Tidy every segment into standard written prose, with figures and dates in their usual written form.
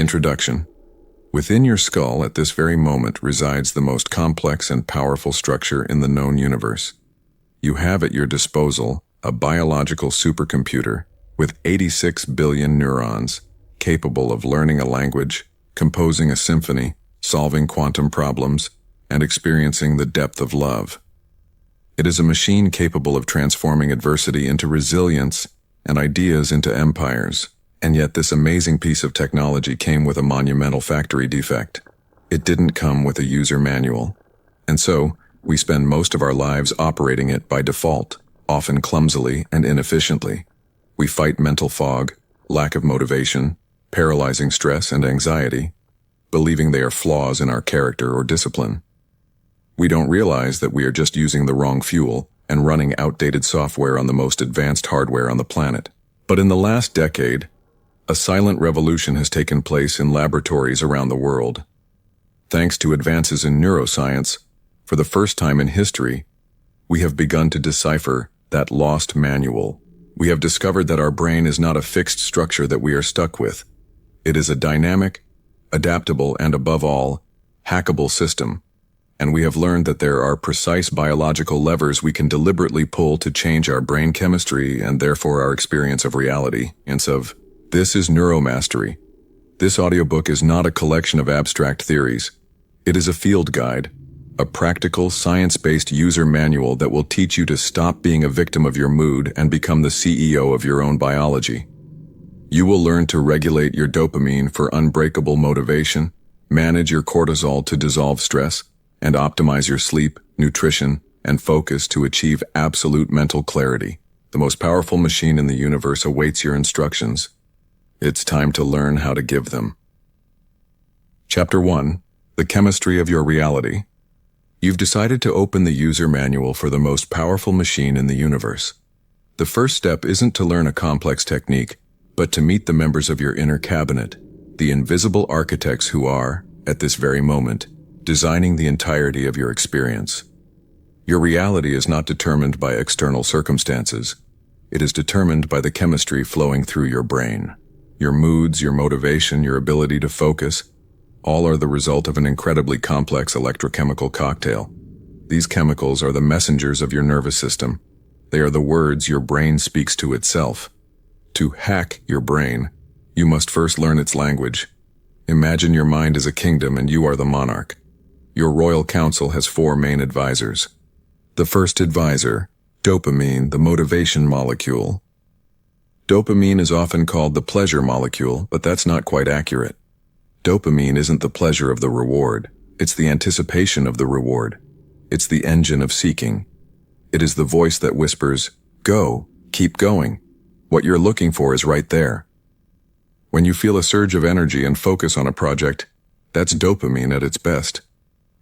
Introduction. Within your skull at this very moment resides the most complex and powerful structure in the known universe. You have at your disposal a biological supercomputer with 86 billion neurons, capable of learning a language, composing a symphony, solving quantum problems, and experiencing the depth of love. It is a machine capable of transforming adversity into resilience and ideas into empires. And yet this amazing piece of technology came with a monumental factory defect. It didn't come with a user manual. And so, we spend most of our lives operating it by default, often clumsily and inefficiently. We fight mental fog, lack of motivation, paralyzing stress and anxiety, believing they are flaws in our character or discipline. We don't realize that we are just using the wrong fuel and running outdated software on the most advanced hardware on the planet. But in the last decade, a silent revolution has taken place in laboratories around the world. Thanks to advances in neuroscience, for the first time in history, we have begun to decipher that lost manual. We have discovered that our brain is not a fixed structure that we are stuck with. It is a dynamic, adaptable, and above all, hackable system. And we have learned that there are precise biological levers we can deliberately pull to change our brain chemistry and therefore our experience of reality. This is Neuromastery. This audiobook is not a collection of abstract theories. It is a field guide, a practical, science-based user manual that will teach you to stop being a victim of your mood and become the CEO of your own biology. You will learn to regulate your dopamine for unbreakable motivation, manage your cortisol to dissolve stress, and optimize your sleep, nutrition, and focus to achieve absolute mental clarity. The most powerful machine in the universe awaits your instructions. It's time to learn how to give them. Chapter 1. The Chemistry of Your Reality. You've decided to open the user manual for the most powerful machine in the universe. The first step isn't to learn a complex technique, but to meet the members of your inner cabinet, the invisible architects who are, at this very moment, designing the entirety of your experience. Your reality is not determined by external circumstances. It is determined by the chemistry flowing through your brain. Your moods, your motivation, your ability to focus, all are the result of an incredibly complex electrochemical cocktail. These chemicals are the messengers of your nervous system. They are the words your brain speaks to itself. To hack your brain, you must first learn its language. Imagine your mind as a kingdom and you are the monarch. Your royal council has 4 main advisors. The first advisor, dopamine, the motivation molecule. Dopamine is often called the pleasure molecule, but that's not quite accurate. Dopamine isn't the pleasure of the reward. It's the anticipation of the reward. It's the engine of seeking. It is the voice that whispers, "Go, keep going. What you're looking for is right there." When you feel a surge of energy and focus on a project, that's dopamine at its best.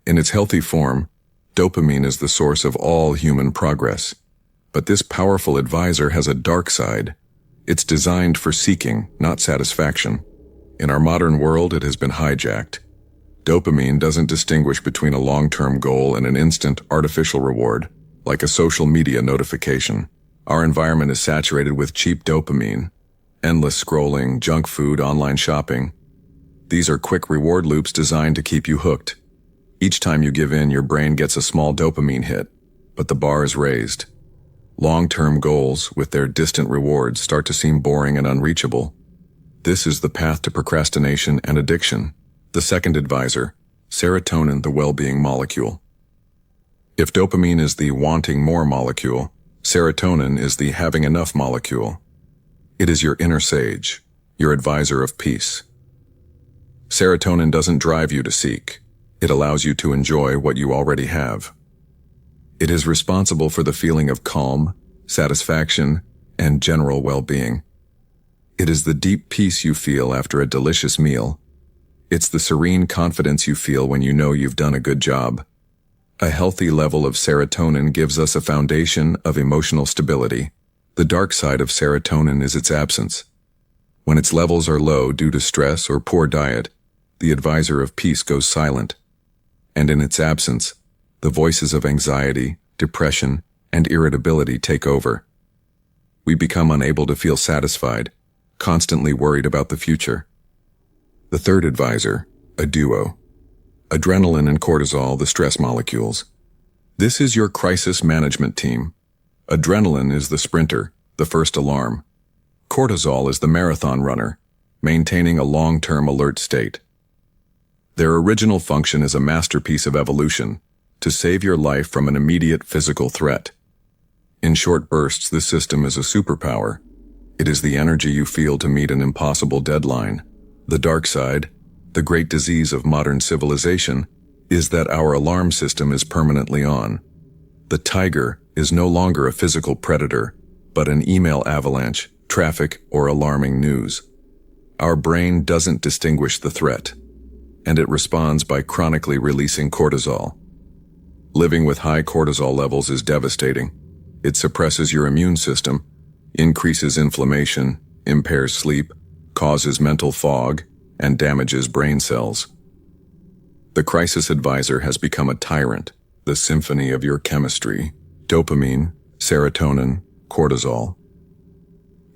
In its healthy form, dopamine is the source of all human progress. But this powerful advisor has a dark side. It's designed for seeking, not satisfaction. In our modern world, it has been hijacked. Dopamine doesn't distinguish between a long-term goal and an instant, artificial reward, like a social media notification. Our environment is saturated with cheap dopamine, endless scrolling, junk food, online shopping. These are quick reward loops designed to keep you hooked. Each time you give in, your brain gets a small dopamine hit, but the bar is raised. Long-term goals, with their distant rewards, start to seem boring and unreachable. This is the path to procrastination and addiction. The second advisor, serotonin, the well-being molecule. If dopamine is the wanting more molecule, serotonin is the having enough molecule. It is your inner sage, your advisor of peace. Serotonin doesn't drive you to seek. It allows you to enjoy what you already have. It is responsible for the feeling of calm, satisfaction, and general well-being. It is the deep peace you feel after a delicious meal. It's the serene confidence you feel when you know you've done a good job. A healthy level of serotonin gives us a foundation of emotional stability. The dark side of serotonin is its absence. When its levels are low due to stress or poor diet, the advisor of peace goes silent. And in its absence, the voices of anxiety, depression, and irritability take over. We become unable to feel satisfied, constantly worried about the future. The third advisor, a duo. Adrenaline and cortisol, the stress molecules. This is your crisis management team. Adrenaline is the sprinter, the first alarm. Cortisol is the marathon runner, maintaining a long-term alert state. Their original function is a masterpiece of evolution, to save your life from an immediate physical threat. In short bursts, this system is a superpower. It is the energy you feel to meet an impossible deadline. The dark side, the great disease of modern civilization, is that our alarm system is permanently on. The tiger is no longer a physical predator, but an email avalanche, traffic, or alarming news. Our brain doesn't distinguish the threat, and it responds by chronically releasing cortisol. Living with high cortisol levels is devastating. It suppresses your immune system, increases inflammation, impairs sleep, causes mental fog, and damages brain cells. The crisis advisor has become a tyrant, the symphony of your chemistry, dopamine, serotonin, cortisol.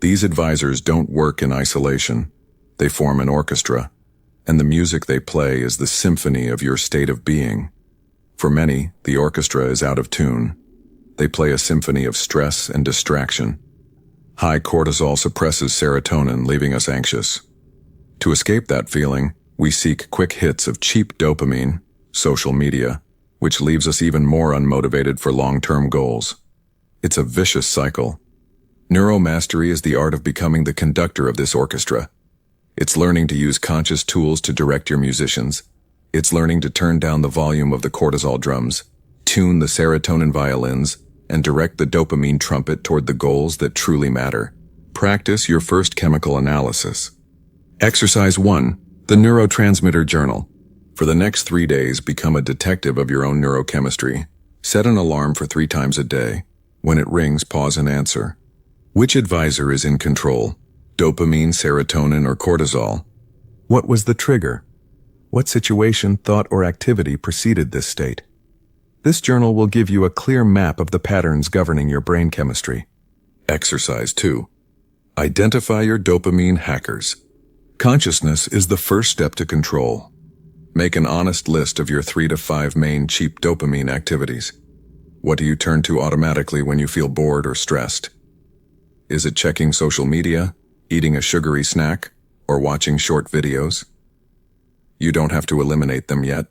These advisors don't work in isolation. They form an orchestra, and the music they play is the symphony of your state of being. For many, the orchestra is out of tune. They play a symphony of stress and distraction. High cortisol suppresses serotonin, leaving us anxious. To escape that feeling, we seek quick hits of cheap dopamine, social media, which leaves us even more unmotivated for long-term goals. It's a vicious cycle. Neuromastery is the art of becoming the conductor of this orchestra. It's learning to use conscious tools to direct your musicians. It's learning to turn down the volume of the cortisol drums, tune the serotonin violins, and direct the dopamine trumpet toward the goals that truly matter. Practice your first chemical analysis. Exercise 1, the Neurotransmitter Journal. For the next 3 days, become a detective of your own neurochemistry. Set an alarm for 3 times a day. When it rings, pause and answer. Which advisor is in control? Dopamine, serotonin, or cortisol? What was the trigger? What situation, thought, or activity preceded this state? This journal will give you a clear map of the patterns governing your brain chemistry. Exercise 2. Identify your dopamine hackers. Consciousness is the first step to control. Make an honest list of your 3 to 5 main cheap dopamine activities. What do you turn to automatically when you feel bored or stressed? Is it checking social media, eating a sugary snack, or watching short videos? You don't have to eliminate them yet.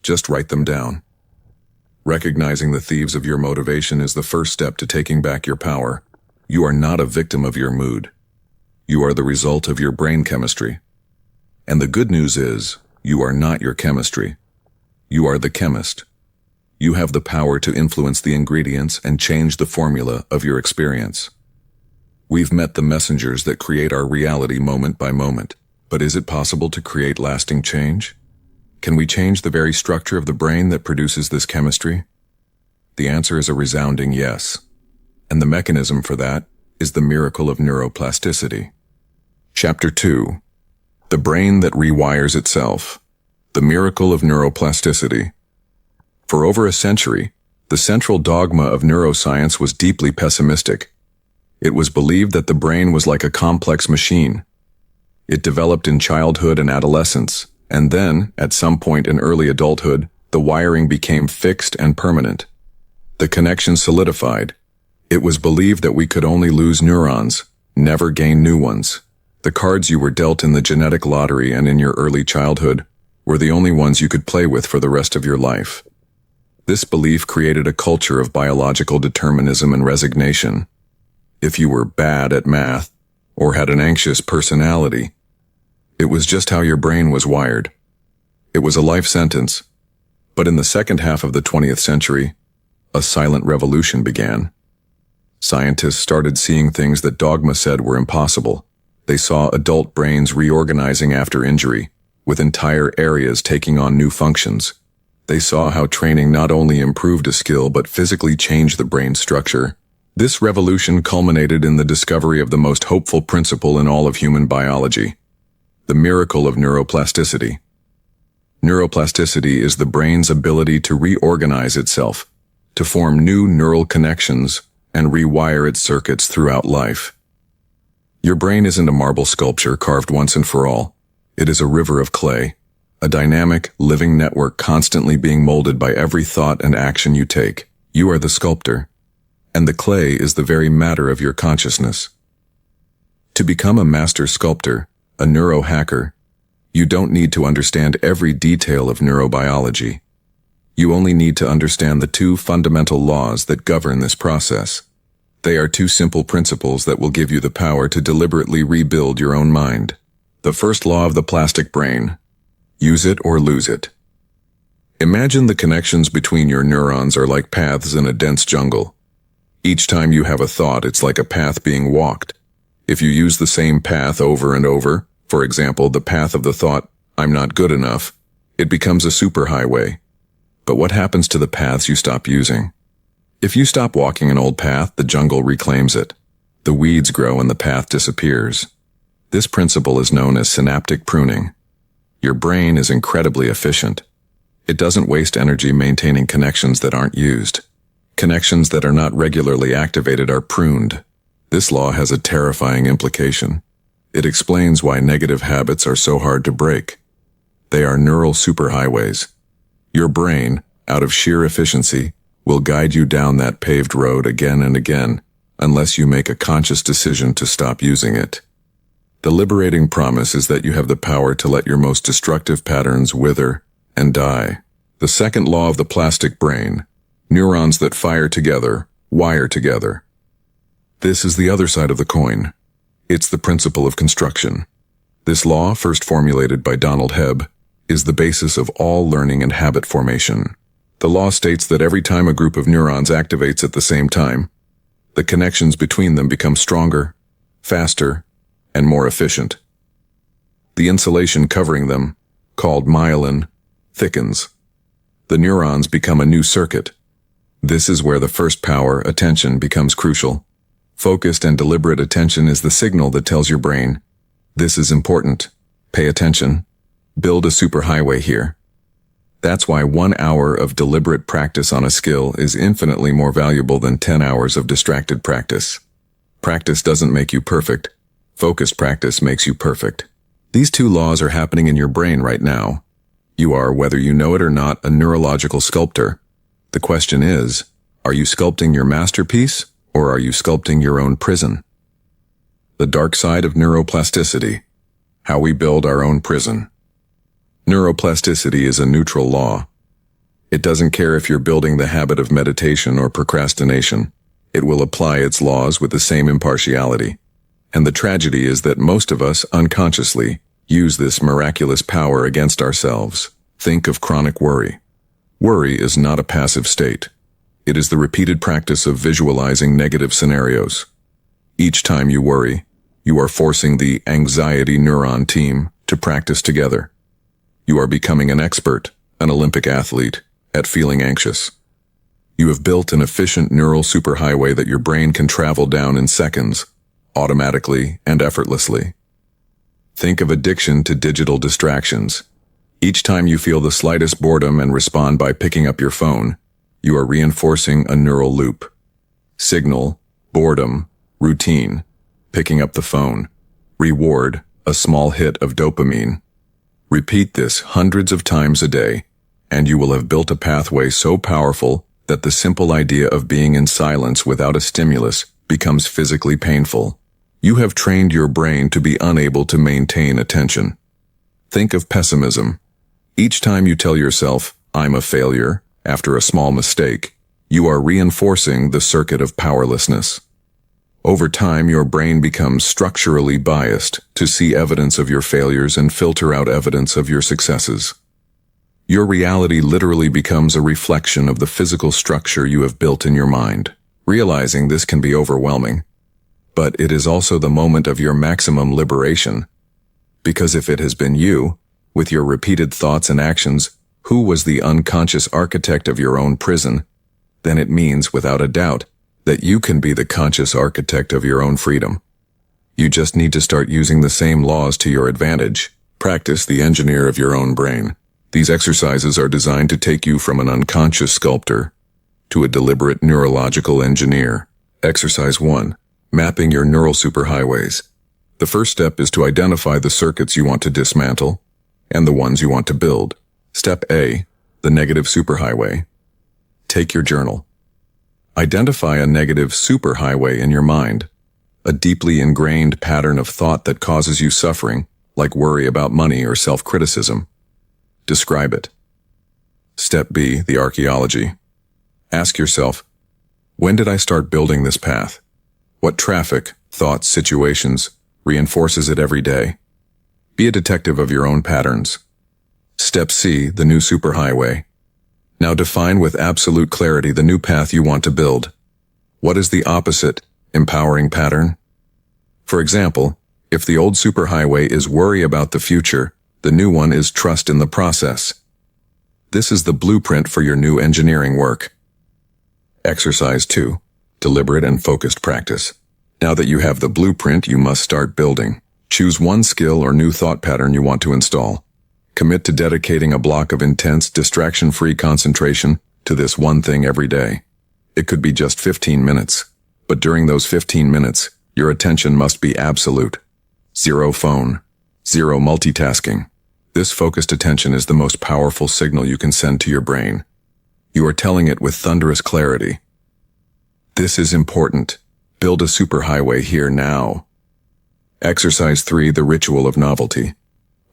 Just write them down. Recognizing the thieves of your motivation is the first step to taking back your power. You are not a victim of your mood. You are the result of your brain chemistry. And the good news is, you are not your chemistry. You are the chemist. You have the power to influence the ingredients and change the formula of your experience. We've met the messengers that create our reality moment by moment. But is it possible to create lasting change? Can we change the very structure of the brain that produces this chemistry? The answer is a resounding yes. And the mechanism for that is the miracle of neuroplasticity. Chapter 2. The Brain That Rewires Itself. The Miracle of Neuroplasticity. For over a century, the central dogma of neuroscience was deeply pessimistic. It was believed that the brain was like a complex machine. It developed in childhood and adolescence, and then, at some point in early adulthood, the wiring became fixed and permanent. The connection solidified. It was believed that we could only lose neurons, never gain new ones. The cards you were dealt in the genetic lottery and in your early childhood were the only ones you could play with for the rest of your life. This belief created a culture of biological determinism and resignation. If you were bad at math, or had an anxious personality, it was just how your brain was wired. It was a life sentence. But in the second half of the 20th century, a silent revolution began. Scientists started seeing things that dogma said were impossible. They saw adult brains reorganizing after injury, with entire areas taking on new functions. They saw how training not only improved a skill but physically changed the brain's structure. This revolution culminated in the discovery of the most hopeful principle in all of human biology, the miracle of neuroplasticity. Neuroplasticity is the brain's ability to reorganize itself, to form new neural connections, and rewire its circuits throughout life. Your brain isn't a marble sculpture carved once and for all. It is a river of clay, a dynamic, living network constantly being molded by every thought and action you take. You are the sculptor, and the clay is the very matter of your consciousness. To become a master sculptor, a neurohacker, you don't need to understand every detail of neurobiology. You only need to understand the two fundamental laws that govern this process. They are two simple principles that will give you the power to deliberately rebuild your own mind. The first law of the plastic brain: use it or lose it. Imagine the connections between your neurons are like paths in a dense jungle. Each time you have a thought, it's like a path being walked. If you use the same path over and over, for example, the path of the thought, "I'm not good enough," it becomes a superhighway. But what happens to the paths you stop using? If you stop walking an old path, the jungle reclaims it. The weeds grow and the path disappears. This principle is known as synaptic pruning. Your brain is incredibly efficient. It doesn't waste energy maintaining connections that aren't used. Connections that are not regularly activated are pruned. This law has a terrifying implication. It explains why negative habits are so hard to break. They are neural superhighways. Your brain, out of sheer efficiency, will guide you down that paved road again and again, unless you make a conscious decision to stop using it. The liberating promise is that you have the power to let your most destructive patterns wither and die. The second law of the plastic brain: neurons that fire together, wire together. This is the other side of the coin. It's the principle of construction. This law, first formulated by Donald Hebb, is the basis of all learning and habit formation. The law states that every time a group of neurons activates at the same time, the connections between them become stronger, faster, and more efficient. The insulation covering them, called myelin, thickens. The neurons become a new circuit. This is where the first power, attention, becomes crucial. Focused and deliberate attention is the signal that tells your brain, "This is important. Pay attention. Build a superhighway here." That's why 1 hour of deliberate practice on a skill is infinitely more valuable than 10 hours of distracted practice. Practice doesn't make you perfect. Focused practice makes you perfect. These two laws are happening in your brain right now. You are, whether you know it or not, a neurological sculptor. The question is, are you sculpting your masterpiece, or are you sculpting your own prison? The dark side of neuroplasticity: how we build our own prison. Neuroplasticity is a neutral law. It doesn't care if you're building the habit of meditation or procrastination. It will apply its laws with the same impartiality. And the tragedy is that most of us, unconsciously, use this miraculous power against ourselves. Think of chronic worry. Worry is not a passive state. It is the repeated practice of visualizing negative scenarios. Each time you worry, you are forcing the anxiety neuron team to practice together. You are becoming an expert, an Olympic athlete, at feeling anxious. You have built an efficient neural superhighway that your brain can travel down in seconds, automatically and effortlessly. Think of addiction to digital distractions. Each time you feel the slightest boredom and respond by picking up your phone, you are reinforcing a neural loop. Signal, boredom, routine, picking up the phone, reward, a small hit of dopamine. Repeat this hundreds of times a day, and you will have built a pathway so powerful that the simple idea of being in silence without a stimulus becomes physically painful. You have trained your brain to be unable to maintain attention. Think of pessimism. Each time you tell yourself, "I'm a failure," after a small mistake, you are reinforcing the circuit of powerlessness. Over time, your brain becomes structurally biased to see evidence of your failures and filter out evidence of your successes. Your reality literally becomes a reflection of the physical structure you have built in your mind. Realizing this can be overwhelming, but it is also the moment of your maximum liberation. Because if it has been you, with your repeated thoughts and actions, who was the unconscious architect of your own prison, then it means, without a doubt, that you can be the conscious architect of your own freedom. You just need to start using the same laws to your advantage. Practice the engineer of your own brain. These exercises are designed to take you from an unconscious sculptor to a deliberate neurological engineer. Exercise 1. Mapping your neural superhighways. The first step is to identify the circuits you want to dismantle and the ones you want to build. Step A, the negative superhighway. Take your journal. Identify a negative superhighway in your mind, a deeply ingrained pattern of thought that causes you suffering, like worry about money or self-criticism. Describe it. Step B, the archaeology. Ask yourself, when did I start building this path? What traffic, thoughts, situations reinforces it every day? Be a detective of your own patterns. Step C, the new superhighway. Now define with absolute clarity the new path you want to build. What is the opposite, empowering pattern? For example, if the old superhighway is worry about the future, the new one is trust in the process. This is the blueprint for your new engineering work. Exercise 2. Deliberate and focused practice. Now that you have the blueprint, you must start building. Choose one skill or new thought pattern you want to install. Commit to dedicating a block of intense, distraction-free concentration to this one thing every day. It could be just 15 minutes, but during those 15 minutes, your attention must be absolute. Zero phone. Zero multitasking. This focused attention is the most powerful signal you can send to your brain. You are telling it with thunderous clarity. This is important. Build a superhighway here now. Exercise 3, the ritual of novelty.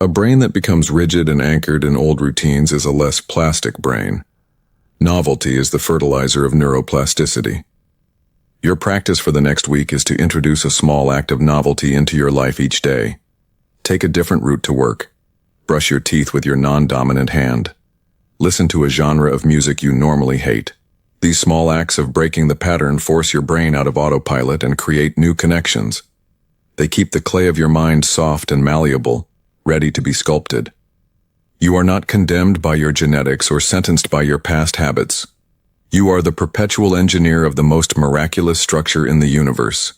A brain that becomes rigid and anchored in old routines is a less plastic brain. Novelty is the fertilizer of neuroplasticity. Your practice for the next week is to introduce a small act of novelty into your life each day. Take a different route to work. Brush your teeth with your non-dominant hand. Listen to a genre of music you normally hate. These small acts of breaking the pattern force your brain out of autopilot and create new connections. They keep the clay of your mind soft and malleable, ready to be sculpted. You are not condemned by your genetics or sentenced by your past habits. You are the perpetual engineer of the most miraculous structure in the universe.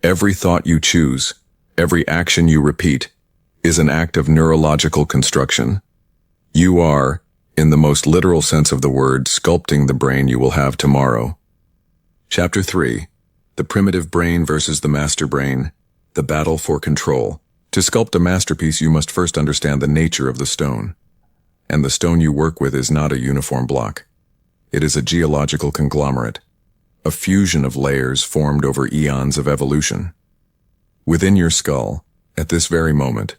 Every thought you choose, every action you repeat, is an act of neurological construction. You are, in the most literal sense of the word, sculpting the brain you will have tomorrow. Chapter 3. The primitive brain versus the master brain. The battle for control. To sculpt a masterpiece, you must first understand the nature of the stone. And the stone you work with is not a uniform block. It is a geological conglomerate, a fusion of layers formed over eons of evolution. Within your skull, at this very moment,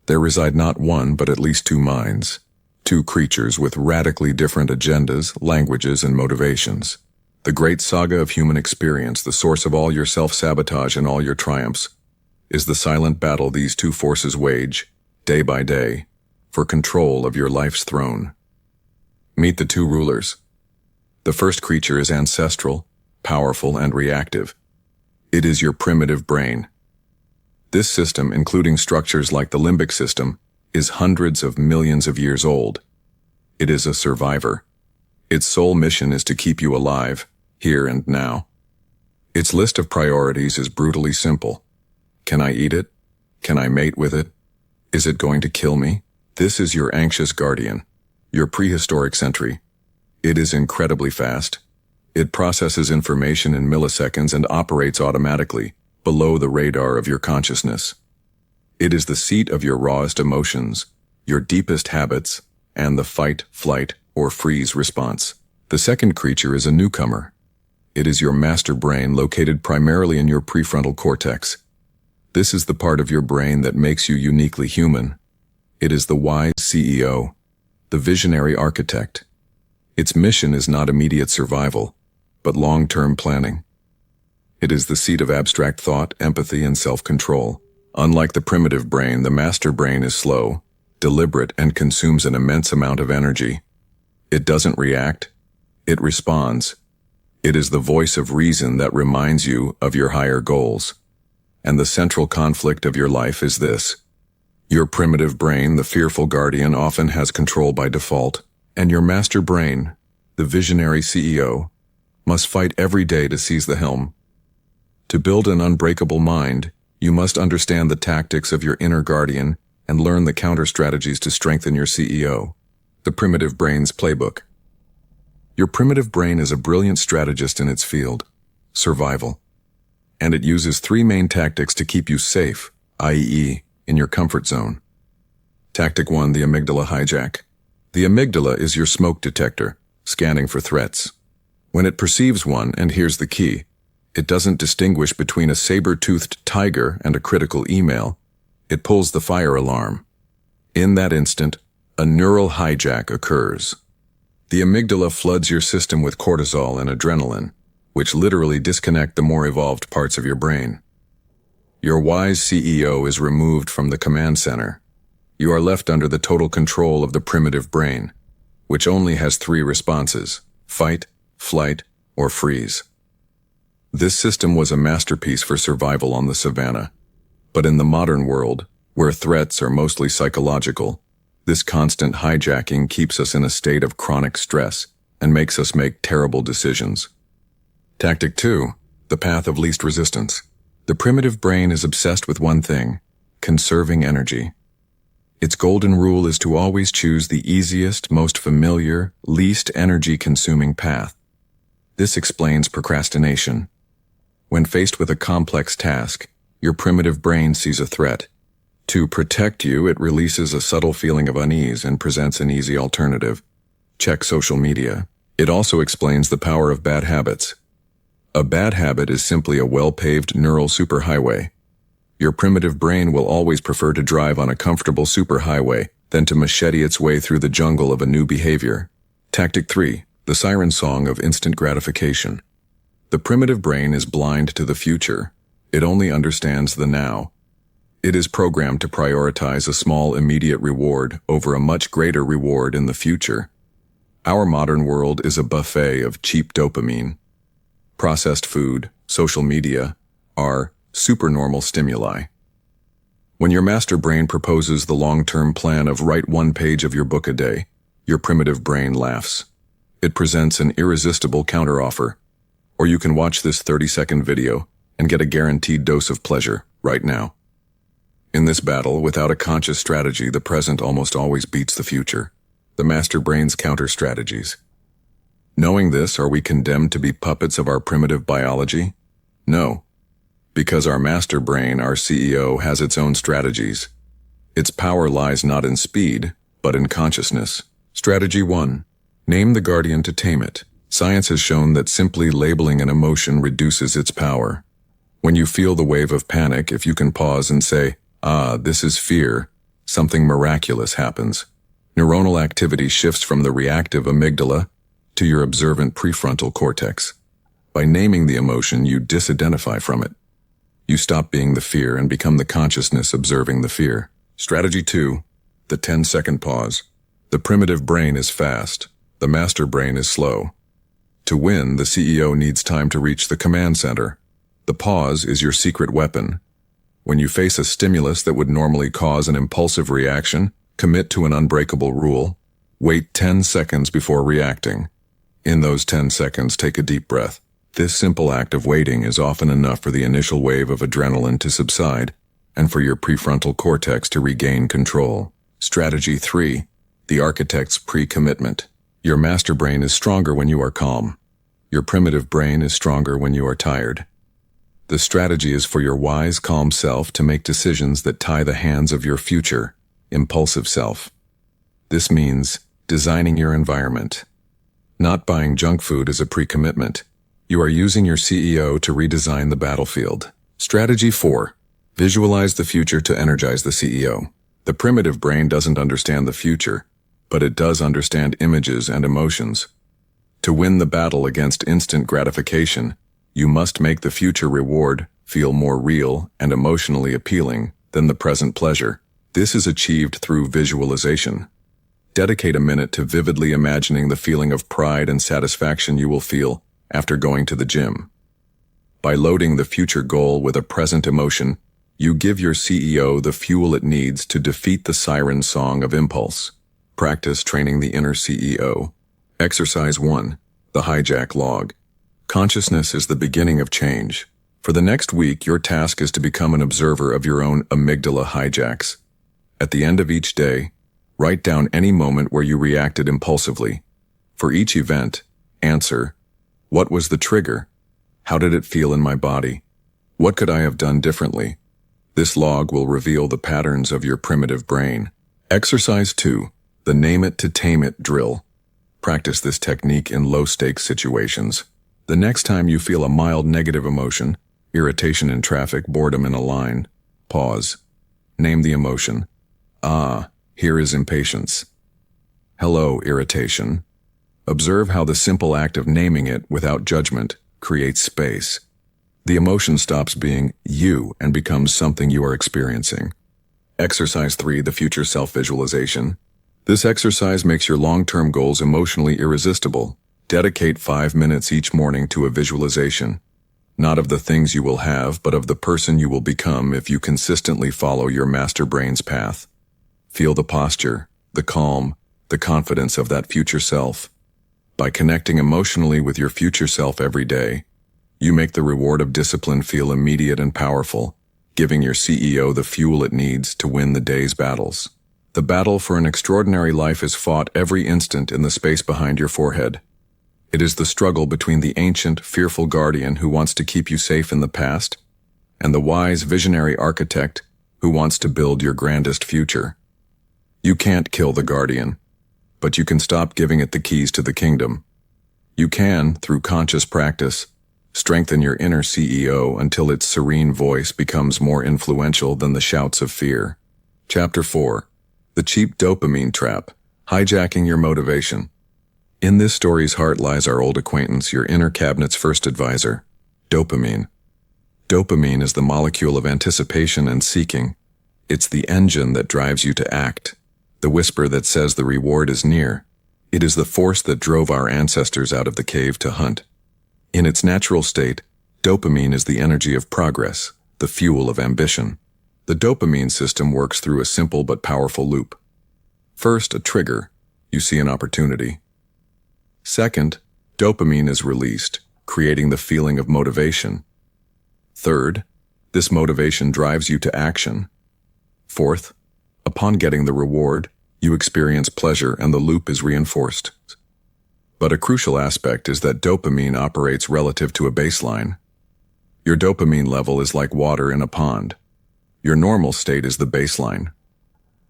there reside not one but at least two minds, two creatures with radically different agendas, languages, and motivations. The great saga of human experience, the source of all your self-sabotage and all your triumphs, is the silent battle these two forces wage, day by day, for control of your life's throne. Meet the two rulers. The first creature is ancestral, powerful, and reactive. It is your primitive brain. This system, including structures like the limbic system, is hundreds of millions of years old. It is a survivor. Its sole mission is to keep you alive, here and now. Its list of priorities is brutally simple. Can I eat it? Can I mate with it? Is it going to kill me? This is your anxious guardian, your prehistoric sentry. It is incredibly fast. It processes information in milliseconds and operates automatically, below the radar of your consciousness. It is the seat of your rawest emotions, your deepest habits, and the fight, flight, or freeze response. The second creature is a newcomer. It is your master brain located primarily in your prefrontal cortex. This is the part of your brain that makes you uniquely human. It is the wise CEO, the visionary architect. Its mission is not immediate survival, but long-term planning. It is the seat of abstract thought, empathy, and self-control. Unlike the primitive brain, the master brain is slow, deliberate, and consumes an immense amount of energy. It doesn't react, it responds. It is the voice of reason that reminds you of your higher goals. And the central conflict of your life is this. Your primitive brain, the fearful guardian, often has control by default, and your master brain, the visionary CEO, must fight every day to seize the helm. To build an unbreakable mind, you must understand the tactics of your inner guardian and learn the counter-strategies to strengthen your CEO. The primitive brain's playbook. Your primitive brain is a brilliant strategist in its field, survival. And it uses three main tactics to keep you safe, i.e., in your comfort zone. Tactic 1, the amygdala hijack. The amygdala is your smoke detector, scanning for threats. When it perceives one, and here's the key, it doesn't distinguish between a saber-toothed tiger and a critical email. It pulls the fire alarm. In that instant, a neural hijack occurs. The amygdala floods your system with cortisol and adrenaline, which literally disconnect the more evolved parts of your brain. Your wise CEO is removed from the command center. You are left under the total control of the primitive brain, which only has 3 responses: fight, flight, or freeze. This system was a masterpiece for survival on the savannah. But in the modern world, where threats are mostly psychological, this constant hijacking keeps us in a state of chronic stress and makes us make terrible decisions. Tactic 2, the path of least resistance. The primitive brain is obsessed with one thing: conserving energy. Its golden rule is to always choose the easiest, most familiar, least energy-consuming path. This explains procrastination. When faced with a complex task, your primitive brain sees a threat. To protect you, it releases a subtle feeling of unease and presents an easy alternative. Check social media. It also explains the power of bad habits. A bad habit is simply a well-paved neural superhighway. Your primitive brain will always prefer to drive on a comfortable superhighway than to machete its way through the jungle of a new behavior. Tactic 3, the siren song of instant gratification. The primitive brain is blind to the future. It only understands the now. It is programmed to prioritize a small immediate reward over a much greater reward in the future. Our modern world is a buffet of cheap dopamine. Processed food, social media, are supernormal stimuli. When your master brain proposes the long-term plan of write 1 page of your book a day, your primitive brain laughs. It presents an irresistible counteroffer. Or you can watch this 30-second video and get a guaranteed dose of pleasure right now. In this battle, without a conscious strategy, the present almost always beats the future. The master brain's counter strategies. Knowing this, are we condemned to be puppets of our primitive biology? No. Because our master brain, our CEO, has its own strategies. Its power lies not in speed, but in consciousness. Strategy 1. Name the guardian to tame it. Science has shown that simply labeling an emotion reduces its power. When you feel the wave of panic, if you can pause and say, this is fear, something miraculous happens. Neuronal activity shifts from the reactive amygdala to your observant prefrontal cortex. By naming the emotion, you disidentify from it. You stop being the fear and become the consciousness observing the fear. Strategy 2. The 10-second pause. The primitive brain is fast. The master brain is slow. To win, the CEO needs time to reach the command center. The pause is your secret weapon. When you face a stimulus that would normally cause an impulsive reaction, commit to an unbreakable rule. Wait 10 seconds before reacting. In those 10 seconds, take a deep breath. This simple act of waiting is often enough for the initial wave of adrenaline to subside and for your prefrontal cortex to regain control. Strategy 3. The architect's pre-commitment. Your master brain is stronger when you are calm. Your primitive brain is stronger when you are tired. The strategy is for your wise, calm self to make decisions that tie the hands of your future, impulsive self. This means designing your environment. Not buying junk food is a pre-commitment. You are using your CEO to redesign the battlefield. Strategy 4. Visualize the future to energize the CEO. The primitive brain doesn't understand the future, but it does understand images and emotions. To win the battle against instant gratification, you must make the future reward feel more real and emotionally appealing than the present pleasure. This is achieved through visualization. Dedicate a minute to vividly imagining the feeling of pride and satisfaction you will feel after going to the gym. By loading the future goal with a present emotion, you give your CEO the fuel it needs to defeat the siren song of impulse. Practice training the inner CEO. Exercise 1. The hijack log. Consciousness is the beginning of change. For the next week, your task is to become an observer of your own amygdala hijacks. At the end of each day, write down any moment where you reacted impulsively. For each event, answer, what was the trigger? How did it feel in my body? What could I have done differently? This log will reveal the patterns of your primitive brain. Exercise 2. The Name It to Tame It drill. Practice this technique in low-stakes situations. The next time you feel a mild negative emotion, irritation in traffic, boredom in a line, pause. Name the emotion. Here is impatience. Hello, irritation. Observe how the simple act of naming it without judgment creates space. The emotion stops being you and becomes something you are experiencing. Exercise 3. The Future Self-Visualization. This exercise makes your long-term goals emotionally irresistible. Dedicate 5 minutes each morning to a visualization. Not of the things you will have, but of the person you will become if you consistently follow your master brain's path. Feel the posture, the calm, the confidence of that future self. By connecting emotionally with your future self every day, you make the reward of discipline feel immediate and powerful, giving your CEO the fuel it needs to win the day's battles. The battle for an extraordinary life is fought every instant in the space behind your forehead. It is the struggle between the ancient, fearful guardian who wants to keep you safe in the past, and the wise, visionary architect who wants to build your grandest future. You can't kill the guardian, but you can stop giving it the keys to the kingdom. You can, through conscious practice, strengthen your inner CEO until its serene voice becomes more influential than the shouts of fear. Chapter 4. The Cheap Dopamine Trap, Hijacking Your Motivation. In this story's heart lies our old acquaintance, your inner cabinet's first advisor, dopamine. Dopamine is the molecule of anticipation and seeking. It's the engine that drives you to act, the whisper that says the reward is near. It is the force that drove our ancestors out of the cave to hunt. In its natural state, dopamine is the energy of progress, the fuel of ambition. The dopamine system works through a simple but powerful loop. First, a trigger. You see an opportunity. Second, dopamine is released, creating the feeling of motivation. Third, this motivation drives you to action. Fourth, upon getting the reward, you experience pleasure and the loop is reinforced. But a crucial aspect is that dopamine operates relative to a baseline. Your dopamine level is like water in a pond. Your normal state is the baseline.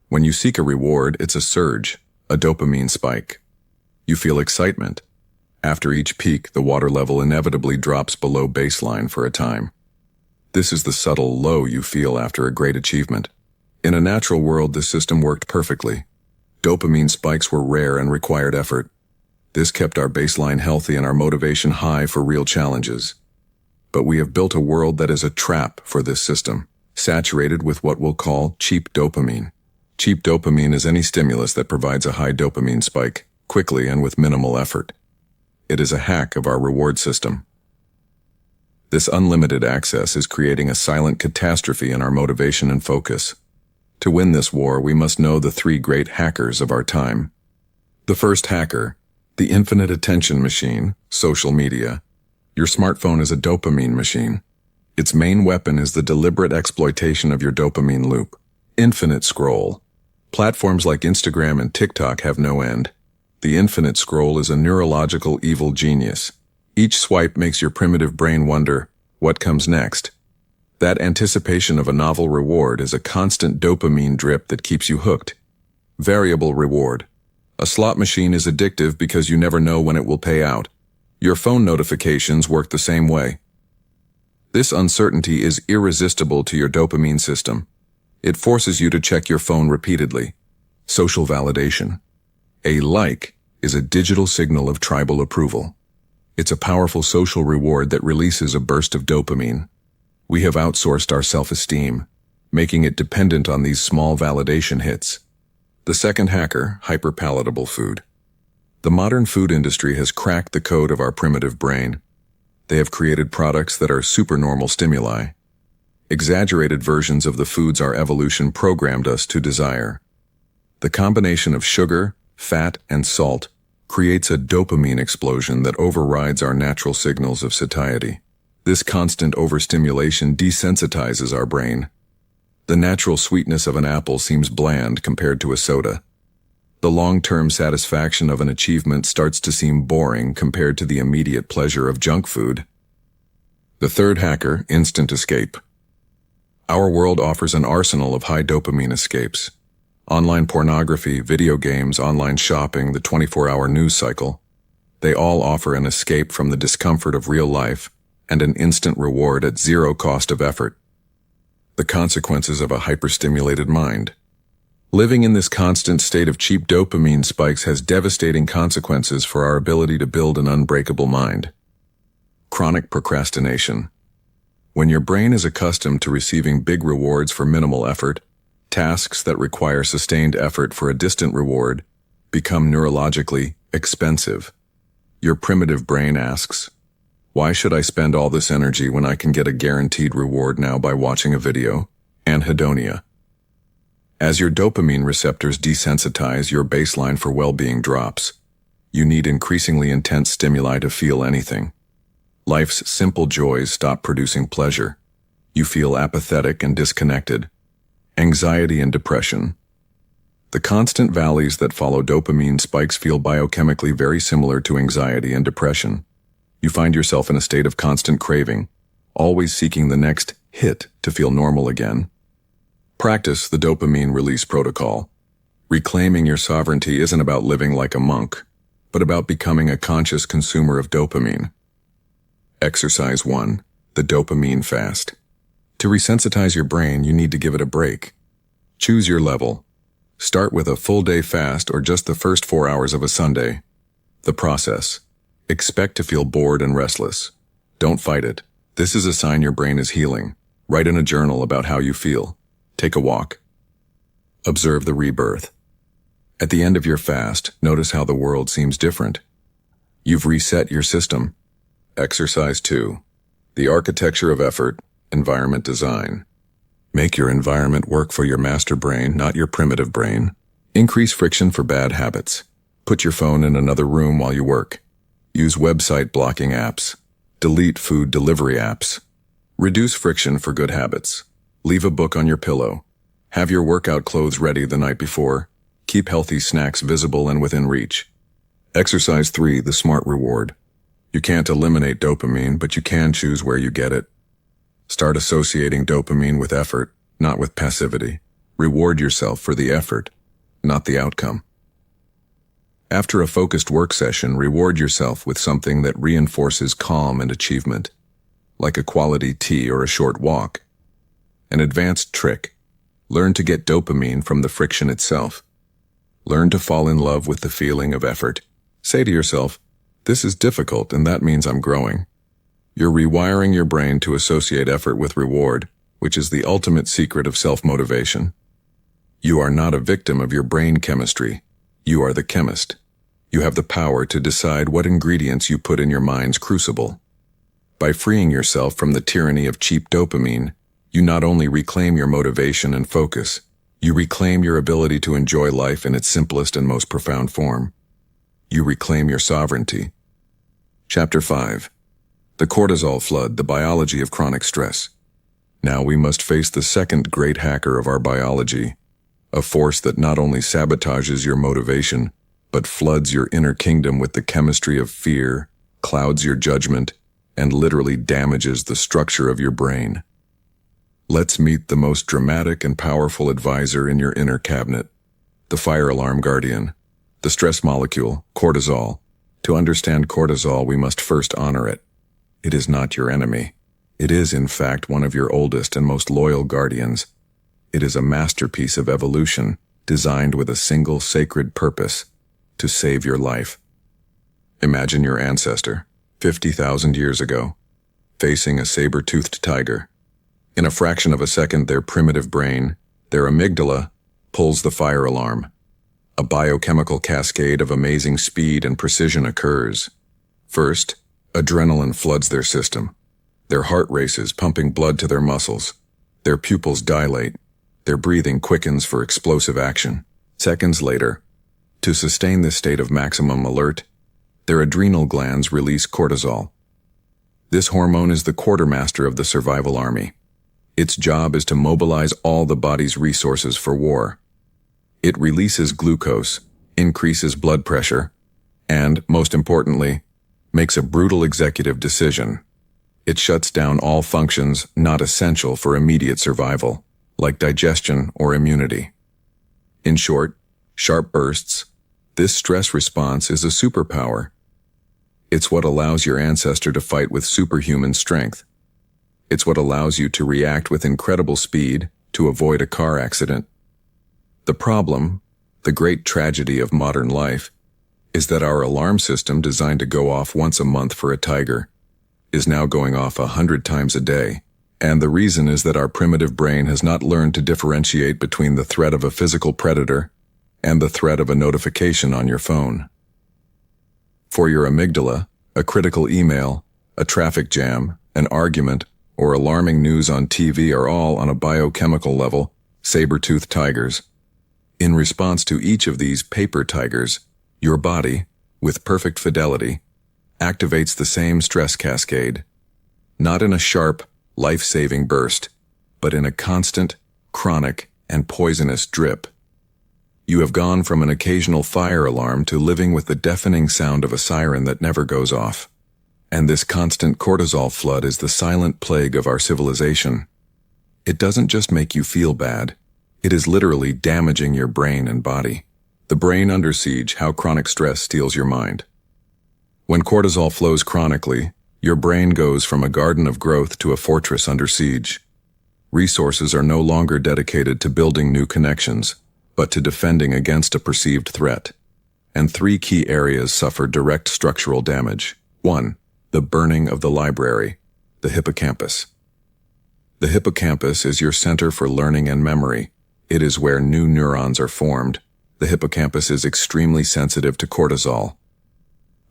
When you seek a reward, it's a surge, a dopamine spike. You feel excitement. After each peak, the water level inevitably drops below baseline for a time. This is the subtle low you feel after a great achievement. In a natural world, this system worked perfectly. Dopamine spikes were rare and required effort. This kept our baseline healthy and our motivation high for real challenges. But we have built a world that is a trap for this system, saturated with what we'll call cheap dopamine. Cheap dopamine is any stimulus that provides a high dopamine spike, quickly and with minimal effort. It is a hack of our reward system. This unlimited access is creating a silent catastrophe in our motivation and focus. To win this war, we must know the 3 great hackers of our time. The first hacker, the infinite attention machine, social media. Your smartphone is a dopamine machine. Its main weapon is the deliberate exploitation of your dopamine loop. Infinite scroll. Platforms like Instagram and TikTok have no end. The infinite scroll is a neurological evil genius. Each swipe makes your primitive brain wonder, what comes next? That anticipation of a novel reward is a constant dopamine drip that keeps you hooked. Variable reward. A slot machine is addictive because you never know when it will pay out. Your phone notifications work the same way. This uncertainty is irresistible to your dopamine system. It forces you to check your phone repeatedly. Social validation. A like is a digital signal of tribal approval. It's a powerful social reward that releases a burst of dopamine. We have outsourced our self-esteem, making it dependent on these small validation hits. The second hacker, hyperpalatable food. The modern food industry has cracked the code of our primitive brain. They have created products that are supernormal stimuli, exaggerated versions of the foods our evolution programmed us to desire. The combination of sugar, fat, and salt creates a dopamine explosion that overrides our natural signals of satiety. This constant overstimulation desensitizes our brain. The natural sweetness of an apple seems bland compared to a soda. The long-term satisfaction of an achievement starts to seem boring compared to the immediate pleasure of junk food. The third hacker, instant escape. Our world offers an arsenal of high dopamine escapes. Online pornography, video games, online shopping, the 24-hour news cycle. They all offer an escape from the discomfort of real life and an instant reward at zero cost of effort. The consequences of a hyperstimulated mind. Living in this constant state of cheap dopamine spikes has devastating consequences for our ability to build an unbreakable mind. Chronic procrastination. When your brain is accustomed to receiving big rewards for minimal effort, tasks that require sustained effort for a distant reward become neurologically expensive. Your primitive brain asks, "Why should I spend all this energy when I can get a guaranteed reward now by watching a video?" Anhedonia. As your dopamine receptors desensitize, your baseline for well-being drops. You need increasingly intense stimuli to feel anything. Life's simple joys stop producing pleasure. You feel apathetic and disconnected. Anxiety and depression. The constant valleys that follow dopamine spikes feel biochemically very similar to anxiety and depression. You find yourself in a state of constant craving, always seeking the next hit to feel normal again. Practice the dopamine release protocol. Reclaiming your sovereignty isn't about living like a monk, but about becoming a conscious consumer of dopamine. Exercise 1. The dopamine fast. To resensitize your brain, you need to give it a break. Choose your level. Start with a full-day fast or just the first 4 hours of a Sunday. The process. Expect to feel bored and restless. Don't fight it. This is a sign your brain is healing. Write in a journal about how you feel. Take a walk. Observe the rebirth. At the end of your fast, notice how the world seems different. You've reset your system. Exercise 2. The architecture of effort, environment design. Make your environment work for your master brain, not your primitive brain. Increase friction for bad habits. Put your phone in another room while you work. Use website blocking apps. Delete food delivery apps. Reduce friction for good habits. Leave a book on your pillow. Have your workout clothes ready the night before. Keep healthy snacks visible and within reach. Exercise 3. The smart reward. You can't eliminate dopamine, but you can choose where you get it. Start associating dopamine with effort, not with passivity. Reward yourself for the effort, not the outcome. After a focused work session, reward yourself with something that reinforces calm and achievement, like a quality tea or a short walk. An advanced trick. Learn to get dopamine from the friction itself. Learn to fall in love with the feeling of effort. Say to yourself, "This is difficult and that means I'm growing." You're rewiring your brain to associate effort with reward, which is the ultimate secret of self-motivation. You are not a victim of your brain chemistry. You are the chemist. You have the power to decide what ingredients you put in your mind's crucible. By freeing yourself from the tyranny of cheap dopamine, you not only reclaim your motivation and focus, you reclaim your ability to enjoy life in its simplest and most profound form. You reclaim your sovereignty. Chapter 5. The cortisol flood, the biology of chronic stress. Now we must face the second great hacker of our biology, a force that not only sabotages your motivation, but floods your inner kingdom with the chemistry of fear, clouds your judgment, and literally damages the structure of your brain. Let's meet the most dramatic and powerful advisor in your inner cabinet, the fire alarm guardian, the stress molecule, cortisol. To understand cortisol, we must first honor it. It is not your enemy. It is, in fact, one of your oldest and most loyal guardians. It is a masterpiece of evolution, designed with a single sacred purpose: to save your life. Imagine your ancestor, 50,000 years ago, facing a saber-toothed tiger. In a fraction of a second, their primitive brain, their amygdala, pulls the fire alarm. A biochemical cascade of amazing speed and precision occurs. First, adrenaline floods their system. Their heart races, pumping blood to their muscles. Their pupils dilate. Their breathing quickens for explosive action. Seconds later, to sustain this state of maximum alert, their adrenal glands release cortisol. This hormone is the quartermaster of the survival army. Its job is to mobilize all the body's resources for war. It releases glucose, increases blood pressure, and, most importantly, makes a brutal executive decision. It shuts down all functions not essential for immediate survival, like digestion or immunity. In short, sharp bursts, this stress response is a superpower. It's what allows your ancestor to fight with superhuman strength. It's what allows you to react with incredible speed to avoid a car accident. The problem, the great tragedy of modern life, is that our alarm system, designed to go off once a month for a tiger, is now going off 100 times a day. And the reason is that our primitive brain has not learned to differentiate between the threat of a physical predator and the threat of a notification on your phone. For your amygdala, a critical email, a traffic jam, an argument, or alarming news on TV are all, on a biochemical level, saber-toothed tigers. In response to each of these paper tigers, your body, with perfect fidelity, activates the same stress cascade, not in a sharp, life-saving burst, but in a constant, chronic, and poisonous drip. You have gone from an occasional fire alarm to living with the deafening sound of a siren that never goes off. And this constant cortisol flood is the silent plague of our civilization. It doesn't just make you feel bad, it is literally damaging your brain and body. The brain under siege, how chronic stress steals your mind. When cortisol flows chronically, your brain goes from a garden of growth to a fortress under siege. Resources are no longer dedicated to building new connections, but to defending against a perceived threat. And 3 key areas suffer direct structural damage. 1. The burning of the library, the hippocampus. The hippocampus is your center for learning and memory. It is where new neurons are formed. The hippocampus is extremely sensitive to cortisol.